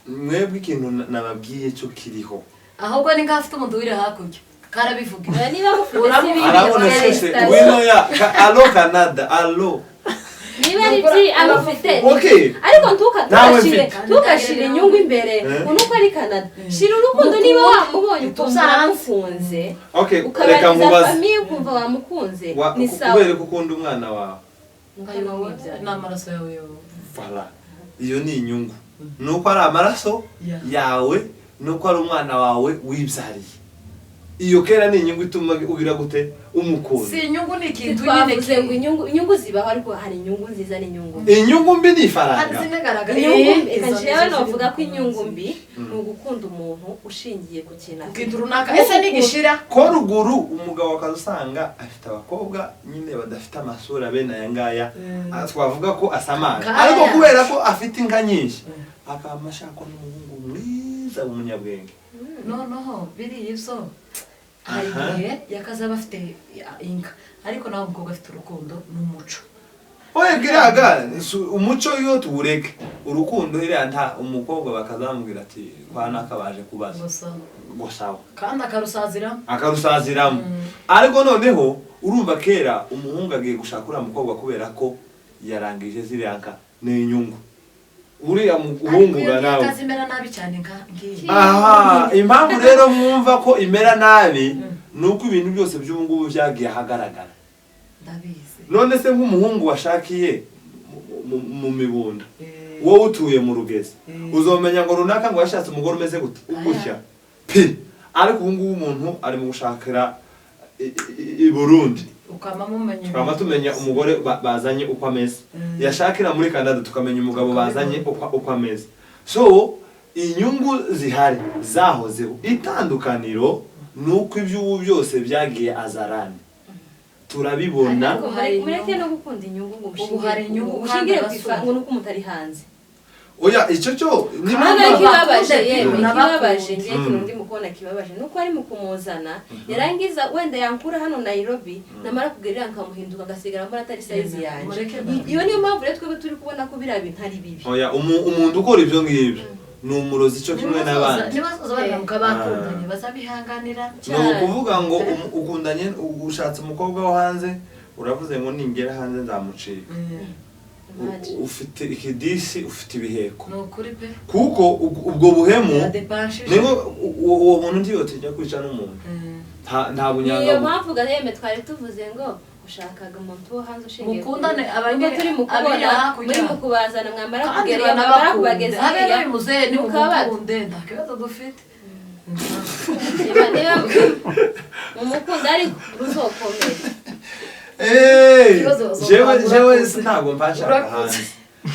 mwebwe ikintu nababwiye cyo kiriho ahubwo ni ngafite umuntu wire hakurya karabivugira niba mufite arabona sese wino ya allo Canada allo niba ari amufite okay ariko ntukashire inyungu imbere unuko ari Canada shira urukundo niba wamubonye uzamukunze okay reka mubaze famille kumva wamukunze ni sawa kubera ukunda umwana wawe n'amaraso yawe voilà iyo ni inyungu nuko ari amaraso yawe nuko ari umwana wawe wibyariye iyo kera ni inyungu ituma ugira gute umukunda si inyungu ni ikintu twavuze ngo inyungu zibaho ariko hari inyungu nziza n'inyungu inyungu mbi ni ifaranga jewe novuga ko inyungu mbi ni ugukunda umuntu ushingiye ku kintu runaka ese nigishira ko ruguru umugabo akazusanga afite abakobwa nyine badafite amasura bene aya ngaya twavuga ko asamana ariko kubera ko afite inka nyinshi akamashako n'umuhungu mwiza w'umunyabwenge noneho biri ivyo hari igihe yakaza bafite inka ariko nawe umukobwa afite urukundo n'umuco oye kiraga umuco yo tubureke urukundo iriya nta umukobwa bakazamubwira ati kwana kabaje kubaza gusawa kandi akarusaziramo ariko noneho urumva kera umuhungu agiye gushaka uriya mukobwa kubera ko yarangije ziriya nka n'inyungu uriya muhunguga nawe akazimera nabi cyane ngiye aha impamvu rero mwumva ko imera nabi nuko ibintu byose by'ubungubu byagiye ahagaragara ndabizi none se nk'umuhungu washakiye mu mibunda wowe utuye mu rugezi uzomenya ngo runaka ngo yashatse umugore umeze gute ugutya pe ariko ubungubu umuntu ari mu gushakira i Burundi ukama tumenya umugore bazanye uko ameze yashakira muri Canada tukamenya umugabo bazanye uko ameze so inyungu zihari zahozeho itandukaniro nuko iby'ubu byose byagiye azarani turabibona mureke no gukunda inyungu ngo ubushingire ngo nuko mutari hanze oya icyo cyo kibabaje ngiye kintu ndi mukubona kibabaje nuko ari mu kumuzana yarangiza wenda yankura hano Nairobi namara kugerera nkamuhinduka agasigara mbona atari size yanjye iyo niyo mpamvu rero twebwe turi kubona ko biriya bintu ari bibi oya umuntu ukora ibyo ngibyo ni umurozi cyo kimwe n'abandi bakundanye bazabihanganira ni ukuvuga ngo ukundanye ushatse umukobwa wo hanze uravuze ngo ningera hanze nzamucika ufite ikidisi ufite ibiheko kuko ubwo buhemu niho uwo muntu ntiyotejya kwica n'umuntu nta bunyanga niyo mpamvu gaheme twari tuvuze ngo ushakaga umuntu wo hanze ushingiye mukundane abanye turi mukubona muri mukubazana mwambara kugerera mwambara kubageza hariya muze ni mukunde nta kibazo dufite umukunda ariko ruzokomeye jewe ntabwo mpashaka hanze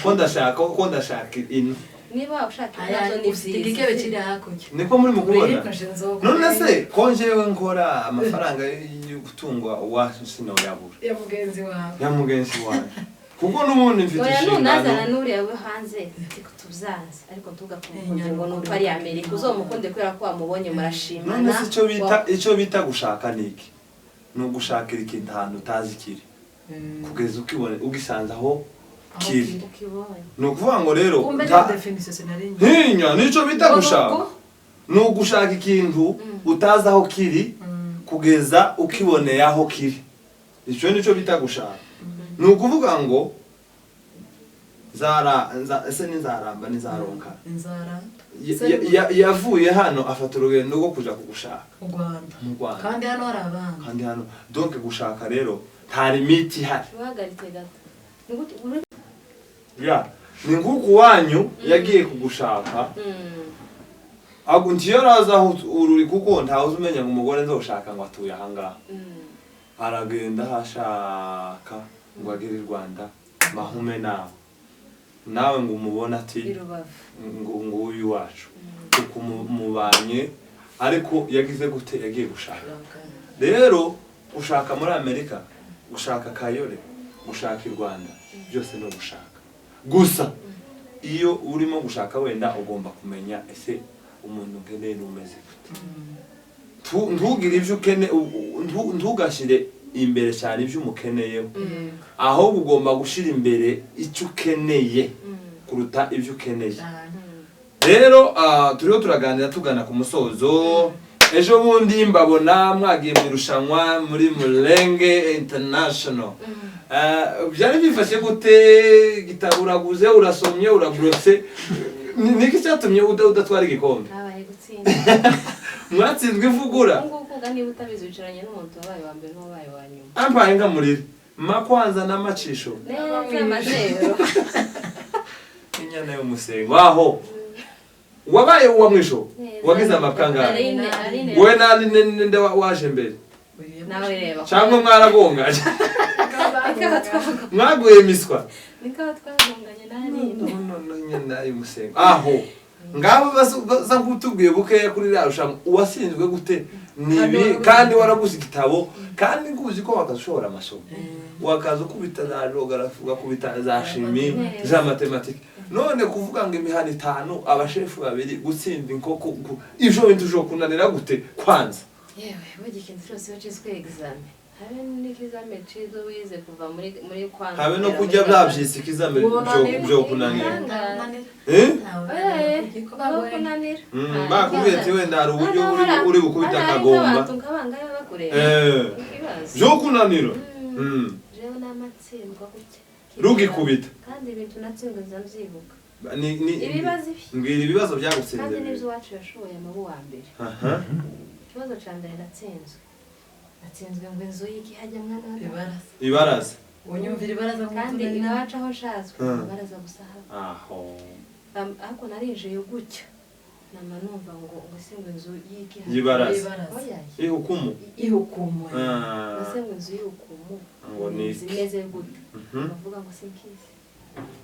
ko ndashaka ino niba ushaka nazo ni igikebe kiri hakurya niko muri mukubona none se ko njyewe nkora amafaranga yo gutungwa uwacu sinoyabura ya mugenzi wawe kuko n'ubundi mfite inshingano nunazana n'uriya we hanze tuzanze ariko tugakunze ngo nuko ari Amerika uzomukunde kubera ko wamubonye murashimana none se icyo bita gushaka niki ni ugushakira ikintu ahantu utazi kiri kugeza ukibone ugisanze aho kiri ni ukuvuga ngo rero nicyo bita gushaka ni ugushaka ikintu utazi aho kiri kugeza ukiboneye aho kiri icyo nicyo bita gushaka ni ukuvuga ngo ese n'inzaramba n'izaronka yavuye hano afata urugendo rwo kuja kugushaka mu Rwanda kandi hano hari abana kandi hano donc gushaka rero nta limite ihari ni nguku wanyu yagiye kugushaka ntiyo raza aho ururi kuko ntawe umenya ngo umugore nzoshaka ngo atuye ahangaha aragenda hashaka ngo agere i Rwanda mahume nawe ngo umubona ati ngo uyu wacu kuko mubanye ariko yagize gute yagiye gushaka rero gushaka muri Amerika gushaka Kayole gushaka i Rwanda byose no gushaka gusa iyo urimo gushaka wenda ugomba kumenya ese umuntu ukeneye numeze gute ntugire ibyo ukene ntugashire imbere cyane ibyo umukeneyeho ahubwo ugomba gushira imbere icyo ukeneye kuruta ibyo ukeneye rero turiho turaganira tugana ku musozo ejo bundi mbabona mwagiye mu irushanwa muri Mulenge International byari bifashe gute gitabo uraguze urasomye urabrose niki cyatumye udatwara igikombe mwatsinzwe ivugura nguko niba utabizi wicaranye n'umuntu wabaye wa mbere n'uwabaye wa nyuma ampaye nkamurire makwanza n'amacisho neza amazero inyana y'umusengo aho wabaye uwa mwisho wagize amapkanga we ninde waje mbere nawe reba cyangwa mwaragonganye mwaguye miswa nikaho twagonganye nari inyana y'umusengo aho ngabo baza kutubwiye bukeya kuri rasha uwasinzwe gute nibi kandi waraguze igitabo kandi nguzi ko wakashora amasomo wakaza kubita za geography ugakubita za chimie za mathematics none kuvuga ngo imihana 5 abashefu babiri gutsinda inkoko ivyo bintu jo kunanira gute kwanza yewe bagikintu cyose cyiswe examen habe n'ikizame cizo wize kuva muri kwanza habe no kujya byabyise ikizame byo kunanira bakubwiye ati wenda hari uburyo uri gukubita akagomba byo kunanira jewe n'amatsindwa gutya rugikubita kandi ibintu natsindwa nzavyibuka mbwira ibibazo byagutsinze kandi nibyo wacu yashoboye amabu wa mbere ikibazo ca mbere natsinzwe ngo inzu y'iki hajya mwana ibaraza unyumvira ibaraza kandi iwacu aho nshazwe ibaraza gusa aho ariko narinjiye gutya nama numva ngo ngo inzu y'iki y'ibaraza ihukumu nasenga inzu y'uhukumu ngo ni zimeze gute bavuga ngo sinkizi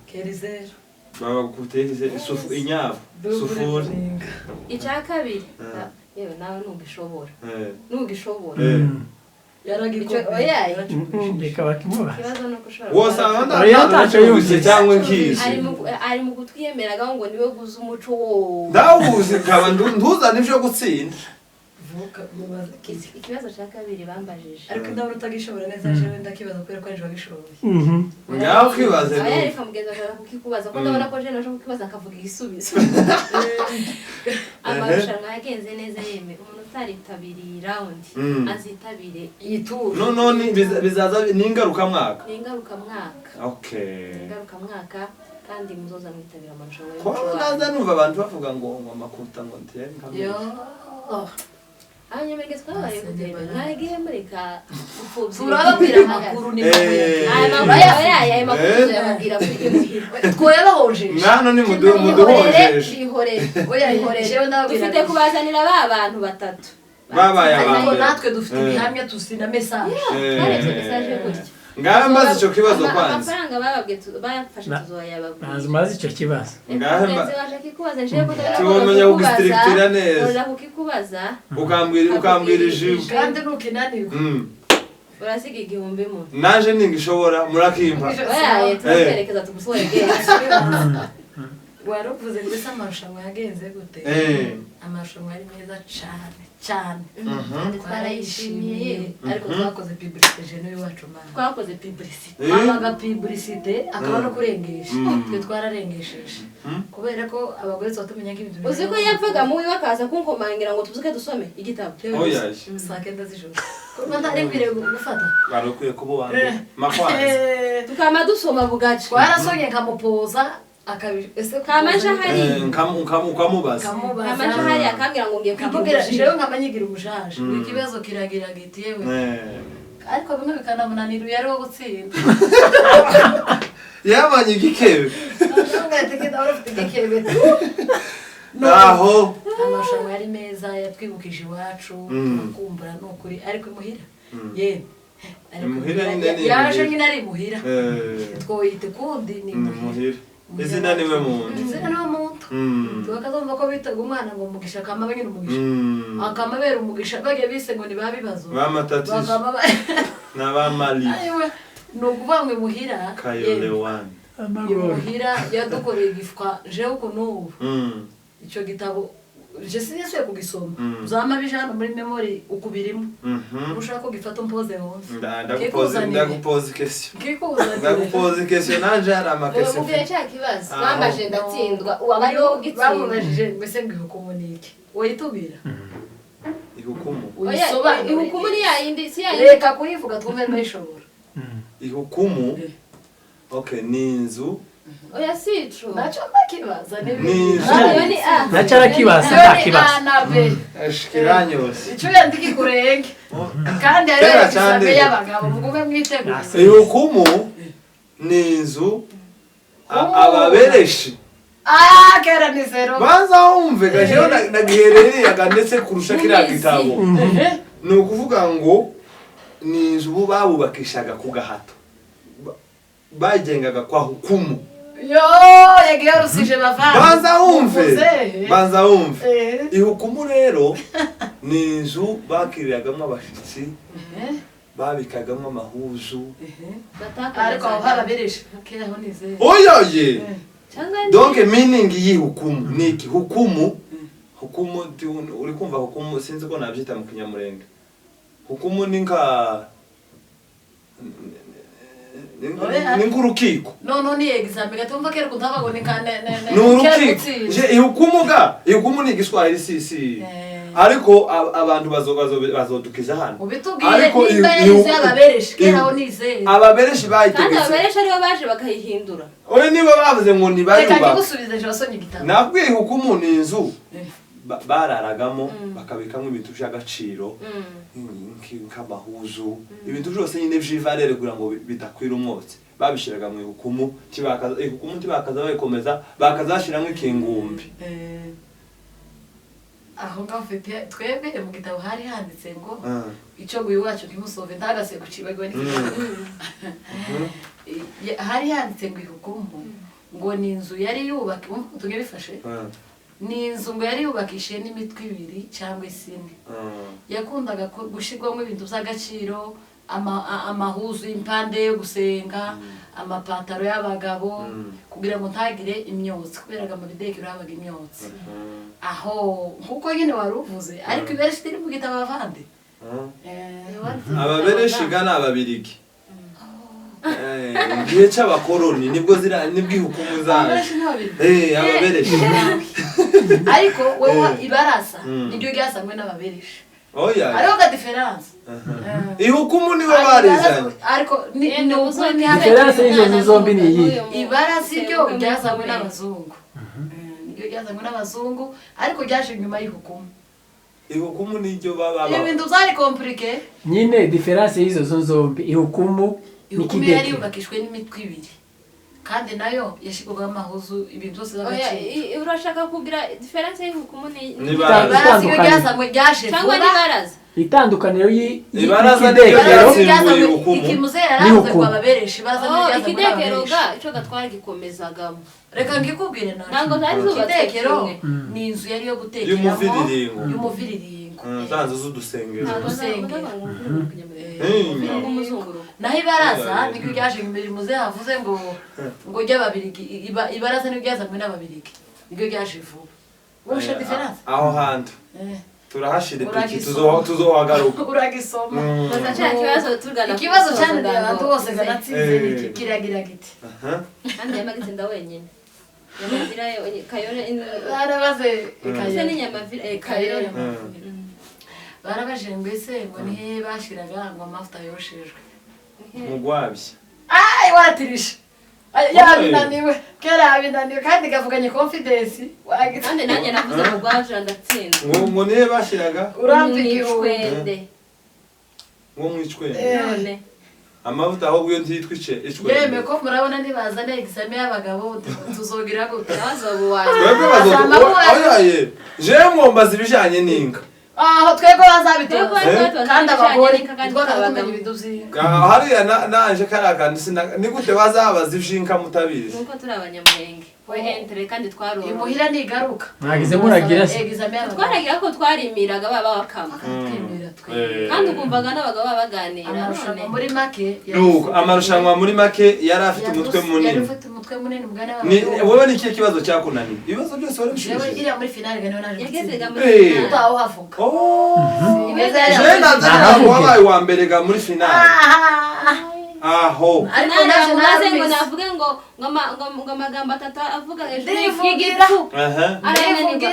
kerizero baba guteze isufu inyavu sufuri icya kabiri yewe nawe ntugishobora yaragikoye reka bakimubaza ikibazo no gushora wose ntacyo yumvise cyangwa nkizi ari mu gutwiyemeraga ngo niwe guza umuco wo ndawuzi nkaba ntuzane ivyo gutsinda ikibazo cya kabiri bambajije ariko ndabona utagishobora neza jewe ndakibaza kubera ko ari bagishoboye ngaho kwibaze ariko mugenzi ashaka kukikubaza ko ndabona ko je naje kukibaza akavuga igisubizo amarushanwa yagenze neza yeme umuntu utaritabiriye round azitabire ituro none bizaza n'ingaruka mwaka okay ingaruka mwaka kandi muzoza mwitabira amarushanwa ko naza numva abantu bavuga ngo amakuta ngo ntemba yo Abanyamerika twabaye gutera ntagiye mureka upfubyi turababwira amakuru ni aya makuru yababwira kuri muhira twoyabahojeje nano ni muduhojeje oyahoreje dufite kubazanira abantu batatu babaye ariko natwe dufite ibihamya tusina message barebye message gutya ngaho mbaze ico kibazo kwanza amafaranga bababwiye bayafashe tuzoyababwira maze ico kibazo ngaho waje kikubaza nje ko tubomenya kugistrictira neza uraza kukikubaza ukambwira ijibu kandi nukinaniwe urasiga igihumbi mu naje ningishobora murakimpa oya tuzerekeza tugusoye gese waravuze ngo ese amarushanwa yagenze gute amarushanwa ari meza cyane kandi twarayishimiye ariko twakoze publicité jeune iwacu mama twakoze publicité amaga publicité akaba no kurengesha twe twararengesheje kubera ko abagore twatumenya nk'ibintu uzi ko yapfaga muwi bakaza kunkomangira ngo tuzuke dusome igitabo oyaje sakenda z'ijoro ko ntari kwire gufata barokwiye kuba wande makwanza tukama dusoma bugaci twarasonye nkamupoza kamaje hari ukamubaza kamaje hari akambwira ngo ngiye kwigira jewe nkamanyigira ubushaje ikibazo kiragira giti yewe ariko bimwe bikanamunanira yari wo gutsinda yabanye igikebe naho amarushanwa yari meza yatwibukije iwacu kumbura n'ukuri ariko imuhira yewe yaje nyine ari imuhira twoyite kundi ni imuhira izina niwe muntu tukazumva ko bitaga umwana ngo umugisha akama nyine umugisha akamabera umugisha bagiye bise ngo nibabibazo bamatatizo n'abamali ni ukuvuga ngo imuhira kayolewani imuhira yadukoreye igifwa jewe uko n'ubu icyo gitabo je sinasuye kugisoma uzama bijana muri memory ukubirimo ushaka ko gifata umpoze wonse ndagupoza question nanje ari amakesi ubwo cya kibazo bambaje ndatsindwa ubariho ugitsindwa bamubajije mbese ngo komunike oyitubira ihukumu ihukumu ni yayindi si yayindi reka kuyivuga twumve ndayishobora ihukumu okay ni inzu oya sico nacho ndakibaza ni nacho arakibaza ntakibaza ashikiranyose ico yandiki kurenge kandi ari ikisabe y'abagabo mugume mwitego ihukumu ni inzu ababereshi kera ni zero banza wumve gajeho nagiherereye ndetse kurusha kiriya gitabo ni ukuvuga ngo ni inzu babubakishaga ku gahato bagengaga kwa hukumu yo yagiye rusije bavana banza wumve ihukumu rero ni inzu bakiriragamo abashitsi babikagamo amahuzu ariko aho haraberesha kera ho ni zero oyoye donc meaning yihukumu ni iki hukumu uri kumva hukumu sinzi ko nabyita mu Kinyamulenge hukumu ni nka n'urukiko no ni exam gatumva kera kuntava ngo ni kane n'urukiko je ihukumu ni igiswahili si ariko abantu bazodukiza hano ubitubwiye n'indayize ababereshi kera ho nize ababereshi bayitegetse kandi ababereshi aribo baje bakayihindura oye niba bavuze ngo ni bayuba reka kigusubiza je wasonye igitabo nabwiye ihukumu ni inzu bararagamo bakabikamo ibintu by'agaciro nk'amahuzu ibintu byose nyine by'ivalere kugira ngo bidakwira umwotsi babishiraga mu ihukumu tibakaza bayikomeza bakazashiramo ikingumbi aho ngaho mfite twebwe mu gitabo hari handitse ngo icyo guyi wacu kimusove ndagase kucibagwe n'ikindi hari handitse ngo ihukumu ngo ni inzu yari yubaka tuge bifashe ni inzu ngo yari yubakishije n'imitwe 2 cyangwa 4 yakundaga gushirwamo ibintu by'agaciro amahuzu impande yo gusenga amapataro y'abagabo kugira ngo ntagire imyotsi kuberaga mu bidekero habaga imyotsi aho nkuko nyine waruvuze ariko ibereshi tiri mu gitabo bavande ababereshi gana ababirigi igihe cy'abakoroni nibwo ihukumu zaje ababereshi ariko wewe ibarasa niryo ryasangwe n'ababereshi ariho ga difference ihukumu nibo barizanye ariko ni ukuri diferanse y'izo zombi ni iyi ibarasa iryo ryasangwe n'abazungu niryo ryasangwe n'abazungu ariko ryaje nyuma y'ihukumu ihukumu niryo baba ibintu byari compliqué nyine diferanse y'izo zombi ihukumu yari yubakishwe n'imitwe 2 kandi nayo yashikwaga amahuzu ibintu byose z'agaciro urashaka kugira diferanse y'ihukumu ni barazi yo ryasangwe ryaje cyangwa ni baraza itandukaniro y'ikidekero ikimuze yaravuze kwa babereshi baza ikidekero ga ico gatwara gikomezagamo reka ngikubwire ntango zari zubatse ikidekero ni inzu yari yo gutekeramo y'umuviriringo zanzo z'udusengero naho ibaraza niryo ryaje imbere muze havuze ngo ry'ababirigi ibaraza niryo ryazanywe n'ababirigi niryo ryaje vuba wumva diferanse aho hantu turahashire piki tuzohagaruka uragisoma ikibazo cyane abantu bose ganatsinze kiragira giti kandi yamagize nda wenyine yamavira kayore barabaze kayore kayore barabaje mbese ngo nihe bashiraga ngo amafuta yoshejwe mugwabye watirisha yabinaniwe kera yabinaniwe kandi gavuganye confidence kandi nanjye navuze ngo gwaje ndatsinda ngo nihe bashiraga uramvikirwende ngo mwicwende none amavuta aho bwiyo ntitwice icwende yeme ko murabona nibazane examen y'abagabo tuzogira gute bazobuwaje twebwe bazobuwaje je mwombaza ibijanye n'inka aho twego bazabitoza kandi abagore twaratumenya ibiduzinga hariya nanje karakandi ni gute bazabaza ivjinka mutabizi nuko turi abanyamurenge we entre kandi twarora imuhira nigaruka mwagize muragira twaragira ko twarimiraga baba bakama kandi ukumvaga n'abagabo babaganira none muri make amarushanwa muri make yari afite umutwe munini wowe ni ikihe kibazo cyakunaniye ibibazo byose wari bishoje iriya muri finale gano naje yagezega muri utaho havuka wabaye wa mbere ga muri finale aho ariko naje ngo navuge ngo amagambo atatu avuga hejuru y'igifu arayananiga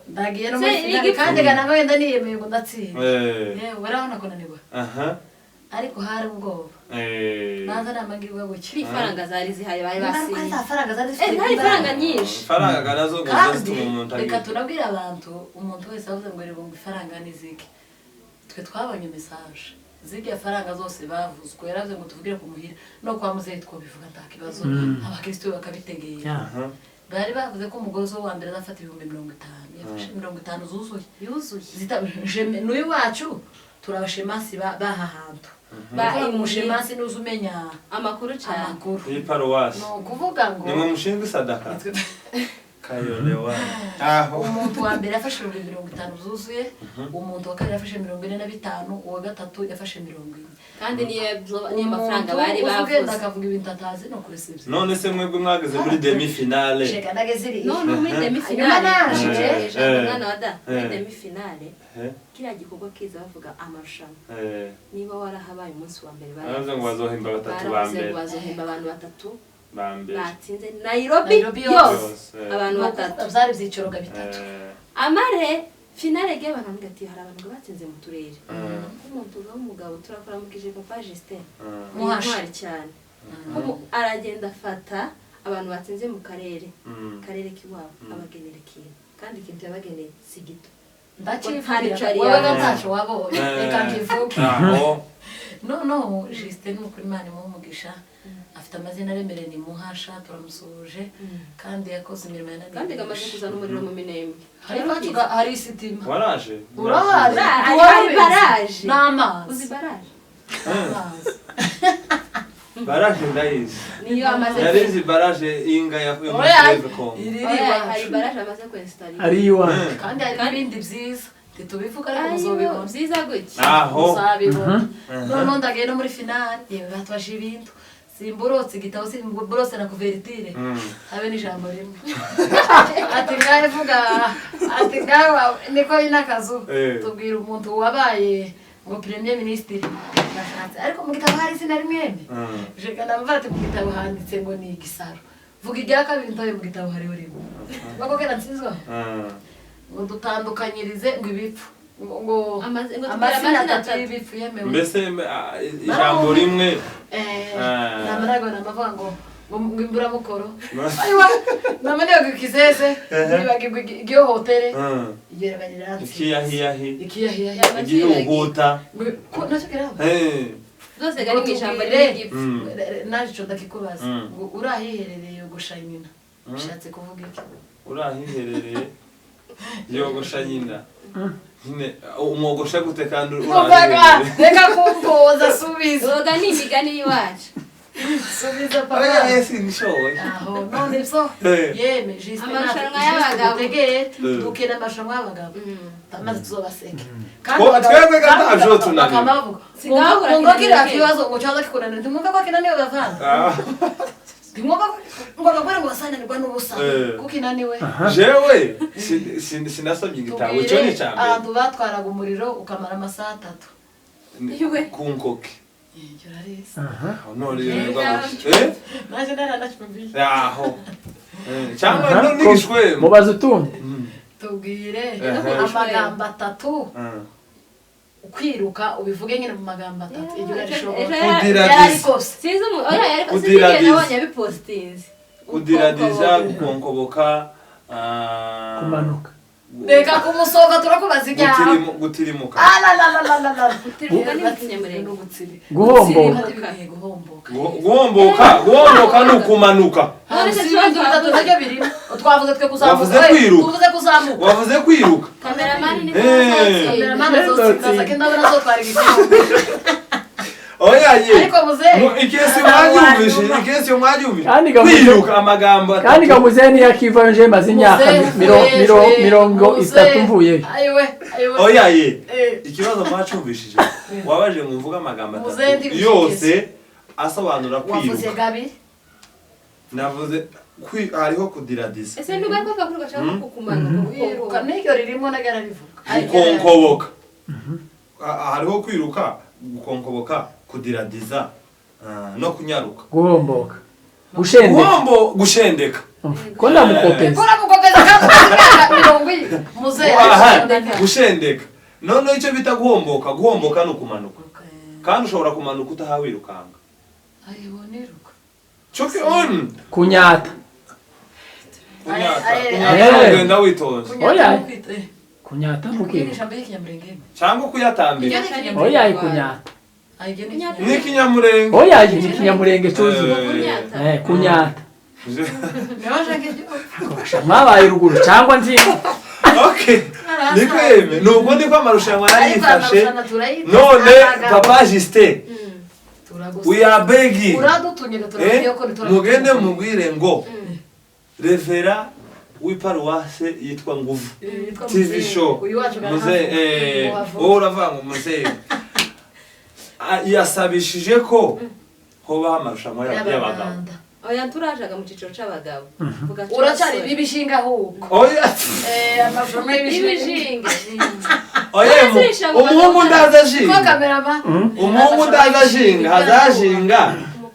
ndagiye no muri finale kandi gana wenda niyemeye ngo ndatsinda yewe urabona ko naniwe ariko hari ubwoba naza namagirwa guki ifaranga zari zihaye bari basi ifaranga zari hari ifaranga nyinshi ifaranga ganazo ngo zituma umuntu reka tunabwira abantu umuntu wese avuze ngo reba ngo ifaranga nizike twe twabonye message zirya faranga zose bavuzwe yaravuze ngo tuvugire ku muhira no kwa muzehe twobivuga ntakibazo abakristo bakabitegera bari bavuze ko umugozi wa mbere azafata 50 yafashe 50 yuzuye n'uyu wacu turabashemasi baha hantu umushemasi n'uzumenya amakuru cyane iyi paruwasi no kuvuga ngo ni mu mushinga sadaka kayone wa umuntu wa mbere yafashe 50 zuzuye umuntu wa kabiri yafashe 45 uwa gatatu yafashe 40 kandi niyo mafaranga bari bavuze ndakavuga ibintu atazi no kuri sibyo none se mwebwe mwageze muri demi finale sheka ndageziri no muri demi finale mwana wada muri demi finale kira gikorwa kiza bavuga amarushanwa niba warahabaye umunsi wa mbere baravuze ngo bazohemba batatu ba mbere bazohemba abantu batatu bambe batsinze Nairobi yose abantu batatu byari byicoroga bitatu amare finale ge bakavuga ati hari abantu batsinze mu turere umuntu w'umugabo turakuramukije papa Justin muhari cyane aragenda afata abantu batsinze mu karere kiwabo abagenera ikintu kandi ikintu yabageneye si gito wowe gatacyo wabonye reka nkivuge no Justin n'ukuri Imana imuhumugisha afite amazina aremereye ni muhasha turamusuje kandi yakoze imirimo yananiye kandi gamaze kuzana umuriro mu minembwe hari isitima waraje hari baraje n'amazi uzi baraje baraje ndayizi niyo amaze yarizi baraje inga ya Kongo hari baraje amaze kwinstalla ari iwa kandi hari n'ibindi byiza tubivuga ariko muzobibona byiza gutya aho muzabibona none ndagiye no muri finale yewe batwashe ibintu simburotse igitabo simburotse na couverture habe n'ijambo rimwe ati ngahe vuga ati ngahe niko inakazu tubwira umuntu wabaye ngo premier ministre bashatse ariko mu gitabo hari sina rimwe je kana mvate mu gitabo handitse ngo ni igisaro vuga irya kabiri ntoye mu gitabo hari rimwe bako kera nsizwa ngo dutandukanyirize ngo ibipfu ngo amazina atatu y'ibipfu yemewe mbese ijambo rimwe namarago namavuga ngo imbura mukoro aywa namane gukizeze nibagirwa igiyo hotere igerebanyiranze ikiyahiyahi igihuta ko nacyo kiraba zose gari mu ijambo ry'igipfu naco ndakikubaza ngo urahiherereye gusha nyina ushatse kuvuga iki urahiherereye yogosha nyina nyine umwogosha gute kandi reka kumboza subiza oga ni imigani y'iwacu subiza papa yesi nishoboye aho none so yeme jiste amarushanwa y'abagabo tegeye dukena amarushanwa y'abagabo tamaze tuzobaseke twebwe gatajo tunaniwe ngo kira kibazo ngo cyaza kikunanira ndimwumva ko kinaniwe bavana ndimwumva ngo bagore ngo basananirwa n'ubusa kuko inaniwe jewe sinasomye igitabo cyo ni cyambere abantu batwaraga umuriro ukamara amasaha 3 ku nkoke none naje naranacyumvise aho cyangwa no nigishwe mubaza utundi tubwire amagambo 3 ukwiruka ubivuge nyine mu magambo 3 ibyo kudiradiza sinzi oya ariko sinzi nabonye bipostinze kudiradiza gukonkoboka kumanuka Beka kumusoga turakubaza ibyaha gutirimuka gutirimuka ni Kinyamulenge guhomboka ni ukumanuka twavuze twe kuzamuka wavuze kwiruka kameramani ni kaza kenda bana zo twari gikino oya ye ariko muze ikesi mwajumvije kwiruka amagambo kandi gamuze ni yakiva nje maze imyaka 30 mvuye oya ye ikibazo mwacumvishije wabaje mu mvuga amagambo yose asobanura kwiruka wavuze gabi navuze hariho kudiradiza ese nubwo ko bakuruka cyangwa kukumanuka n'iryo ririmo nagara rivuga gukonkoboka hariho kwiruka gukonkoboka kudiradiza no kunyaruka guhomboka gushendeka ko ndamukopeza muze gushendeka none icyo bita guhomboka no kumanuka kandi ushobora kumanuka utahawirukanga ayiboniruka choke on kunyata genda witonze oya kunyata mukiri cyangwa kuyatambira oya kunyata ni Kinyamulenge oya ni Kinyamulenge cyuzuye kunyata mwabaye ruguru cyangwa nzingo okay niko yeme nuko ndiko amarushanwa narifashe none papa Justin we are begging mugende mugwire ngo revera w'iparuwase yitwa Nguvu TV show muze uravanga muze yasabishije ko hoba amarushanwa y'abagabo oya turajaga mu ciciro c'abagabo uracari bibishinga huko oya amarushanwa y'ibishinga oya umuhungu ndazashinga ko kamerama umuhungu ndazashinga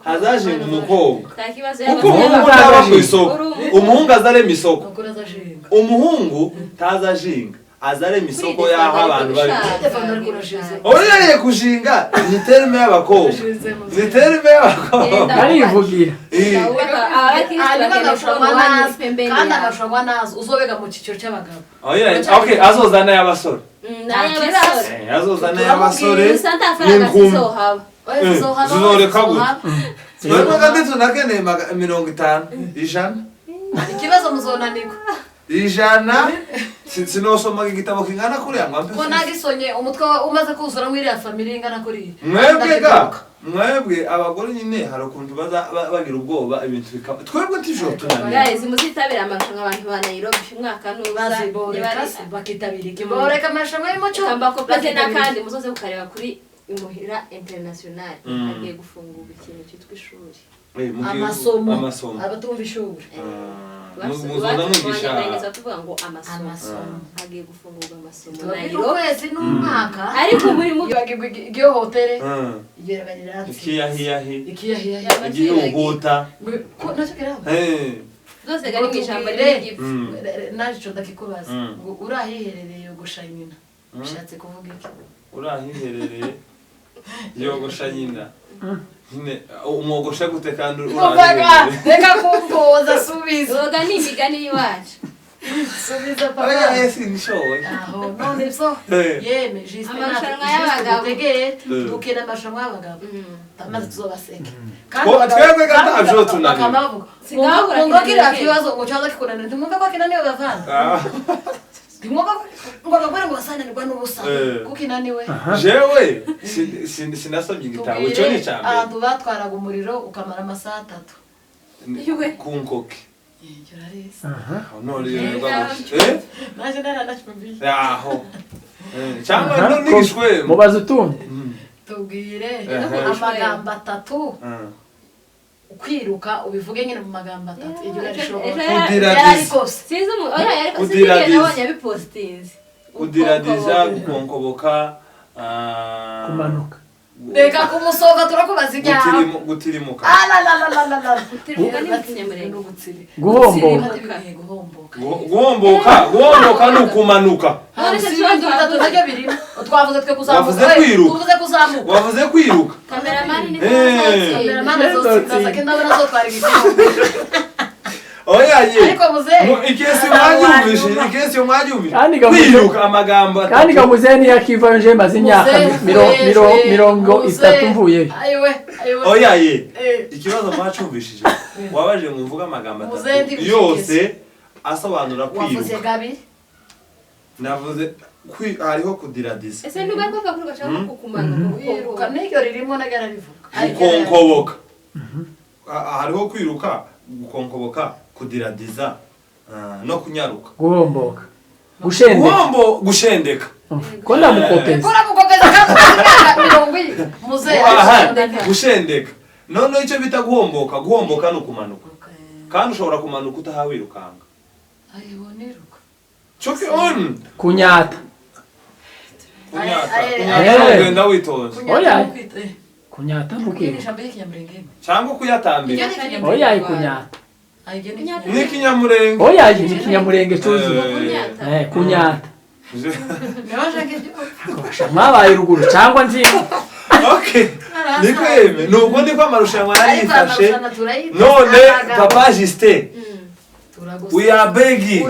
hazashinga umukobwa kuko umuhungu ndaba ku isoko umuhungu azarema isoko umuhungu tazashinga azarema isoko y'aho abantu bari oya ye kushinga ni terme y'abakobwa ni terme y'abakobwa arivugira kandi amashangwa nazo uzobega mu ciciro c'abagabo oya okay azozana y'abasore azozana y'abasore n'inkumi zizoreka gute twebwe kandi tunakeneye 50 ijana ikibazo muzonanirwa ijana sinosoma igitabo kingana kuriya ngo ampe ko nagisonye umutwe umaze kuzura muri ya family ingana kuri mwebwe abagore nyine hari ukuntu bagira ubwoba ibintu bikaba twebwe tijoro tunaniye guys muzitabira amarushanwa abantu ba Nairobi umwaka nuza bakitabira ikiboreka amarushanwa y'umuco kambako pate nakandi muzoze kukareba kuri imuhira international agiye gufungura ikintu cyitwa ishuri amasomo abatumva ishuri muzoza mwumvisha tuvuga ngo amasomo agiye gufungurwa amasomo Nairobi n'umwaka ariko muri mu giyo hotel igeraganyira ikiyahiya igihuta ko nacyo kiraba zose gari mw'ijambo ry'igifu naco ndakikubaza ngo urahiherereye gusha nyina bishatse kuvuga iki urahiherereye yogosha nyina nyine umwogosha gute kandi reka kumboza subiza uga ni imigani y'iwacu subiza papa yesi nishoboye aho none so yeme jiste amarushanwa y'abagabo dukina amarushanwa y'abagabo tamaze tuzobaseka twebwe gatajo tunaniwe ngo kira kibazo ngo cyaza kikunanira ndimwumva ko kinaniwe bavana ndimwumva ngo bagore ngo basananirwa n'ubusa kuko inaniwe jewe sinasomye igitabo cyo ni cyambe abantu batwaraga umuriro ukamara amasaha 3 ku nkoke Jorarisa none naje naranachumbi aho cyangwa no nigishwe mubaza utundi tubwire amagambo 3 ukwiruka ubivuge nyine mu magambo 3 ibyo kudiradiza sinzi oya yariko sinigeze nabonye bipostinze kudiradiza gukonkoboka kumanuka Reka kumusoga turakubaza ibyaha gutirimuka gutirimuka ni Kinyamulenge guhomboka ni ukumanuka twavuze twe kuzamuka wavuze kwiruka kameramani ni oya ye ariko muzehe ikesi mwajumvishe kwiruka amagambo kandi kamuzehe ni yakiva nje maze imyaka 30 mvuye oya ye ikibazo mwacumvishije wabaje mu mvuga amagambo 3 yose asobanura kwiruka wavuze gabi navuze hariho kudiradiza ese nduga ko bakuru cyangwa kukumanuka n'iryo ririmo nagara rivuga gukonkoboka hariho kwiruka gukonkoboka kudiradiza no kunyaruka guhomboka gushendeka ko ndamukopeza gushendeka none icyo bita guhomboka no kumanuka kandi ushobora kumanuka utahawirukanga ayiboniruka choke on kunyata genda witoza oya kunyata mukiri cyangwa kuyatambira oya kunyata ni Kinyamulenge oya ni Kinyamulenge cyuzuye kunyata mwabaye ruguru cyangwa nzingo okay niko yeme nubwo ndiko amarushanwa narifashe none papa Justin we are begging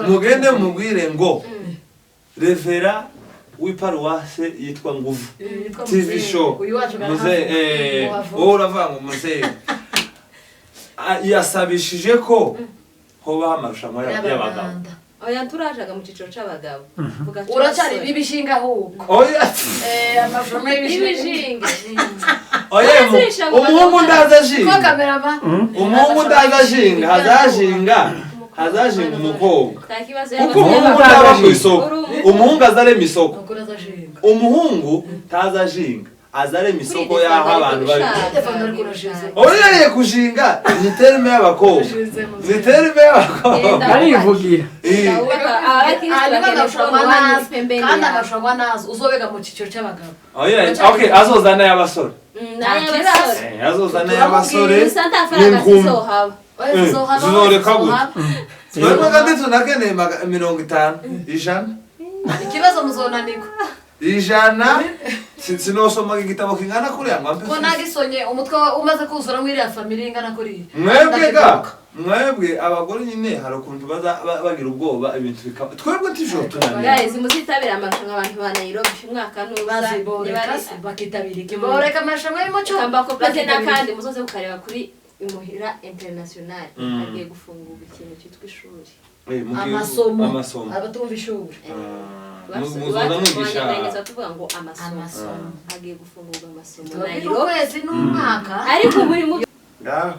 mugende mugwire ngo revera w'iparuwase yitwa Nguvu TV show muze uravanga muze yasabishije ko hoba amarushanwa y'abagabo oya turajaga mu ciciro c'abagabo uracyari bibishinga huko oya amarushanwa y'ibishinga oya umuhungu ndazashinga ko kamerama umuhungu ndazashinga hazashinga umukobwa kuko umuhungu ndaba ku isoko umuhungu azarema isoko umuhungu tazashinga azarema isoko y'aho abantu bari oya kushinga ni terme y'abakobwa ni terme y'abakobwa arivugira kandi amashangwa nazo uzobega mu ciciro cy'abagabo oya okay azozana y'abasore azozana y'abasore n'inkumi zizoreka gute twebwe kandi tunakeneye 50 ijana ikibazo muzonanirwa ijana sinosoma igitabo kingana kuriya ngo ampe ko nagisonye umutwe umaze kuzura muri ya family ingana kuri mwebwe abagore nyine hari ukuntu bagira ubwoba ibintu bikaba twebwe tijoro tunaniwe guys muzitabira amarushanwa abantu ba Nairobi umwaka nuza bakitabira ikiboreka amarushanwa y'umuco kambako pate nakandi muzoze kukareba kuri imuhira international agiye gufungura ikintu cyitwa ishuri amasomo abatumva ishuri muzoza mugisha tuvuga ngo amasomo agiye gufungurwa amasomo nayo kwezi n'umwaka ariko muri mu ngaho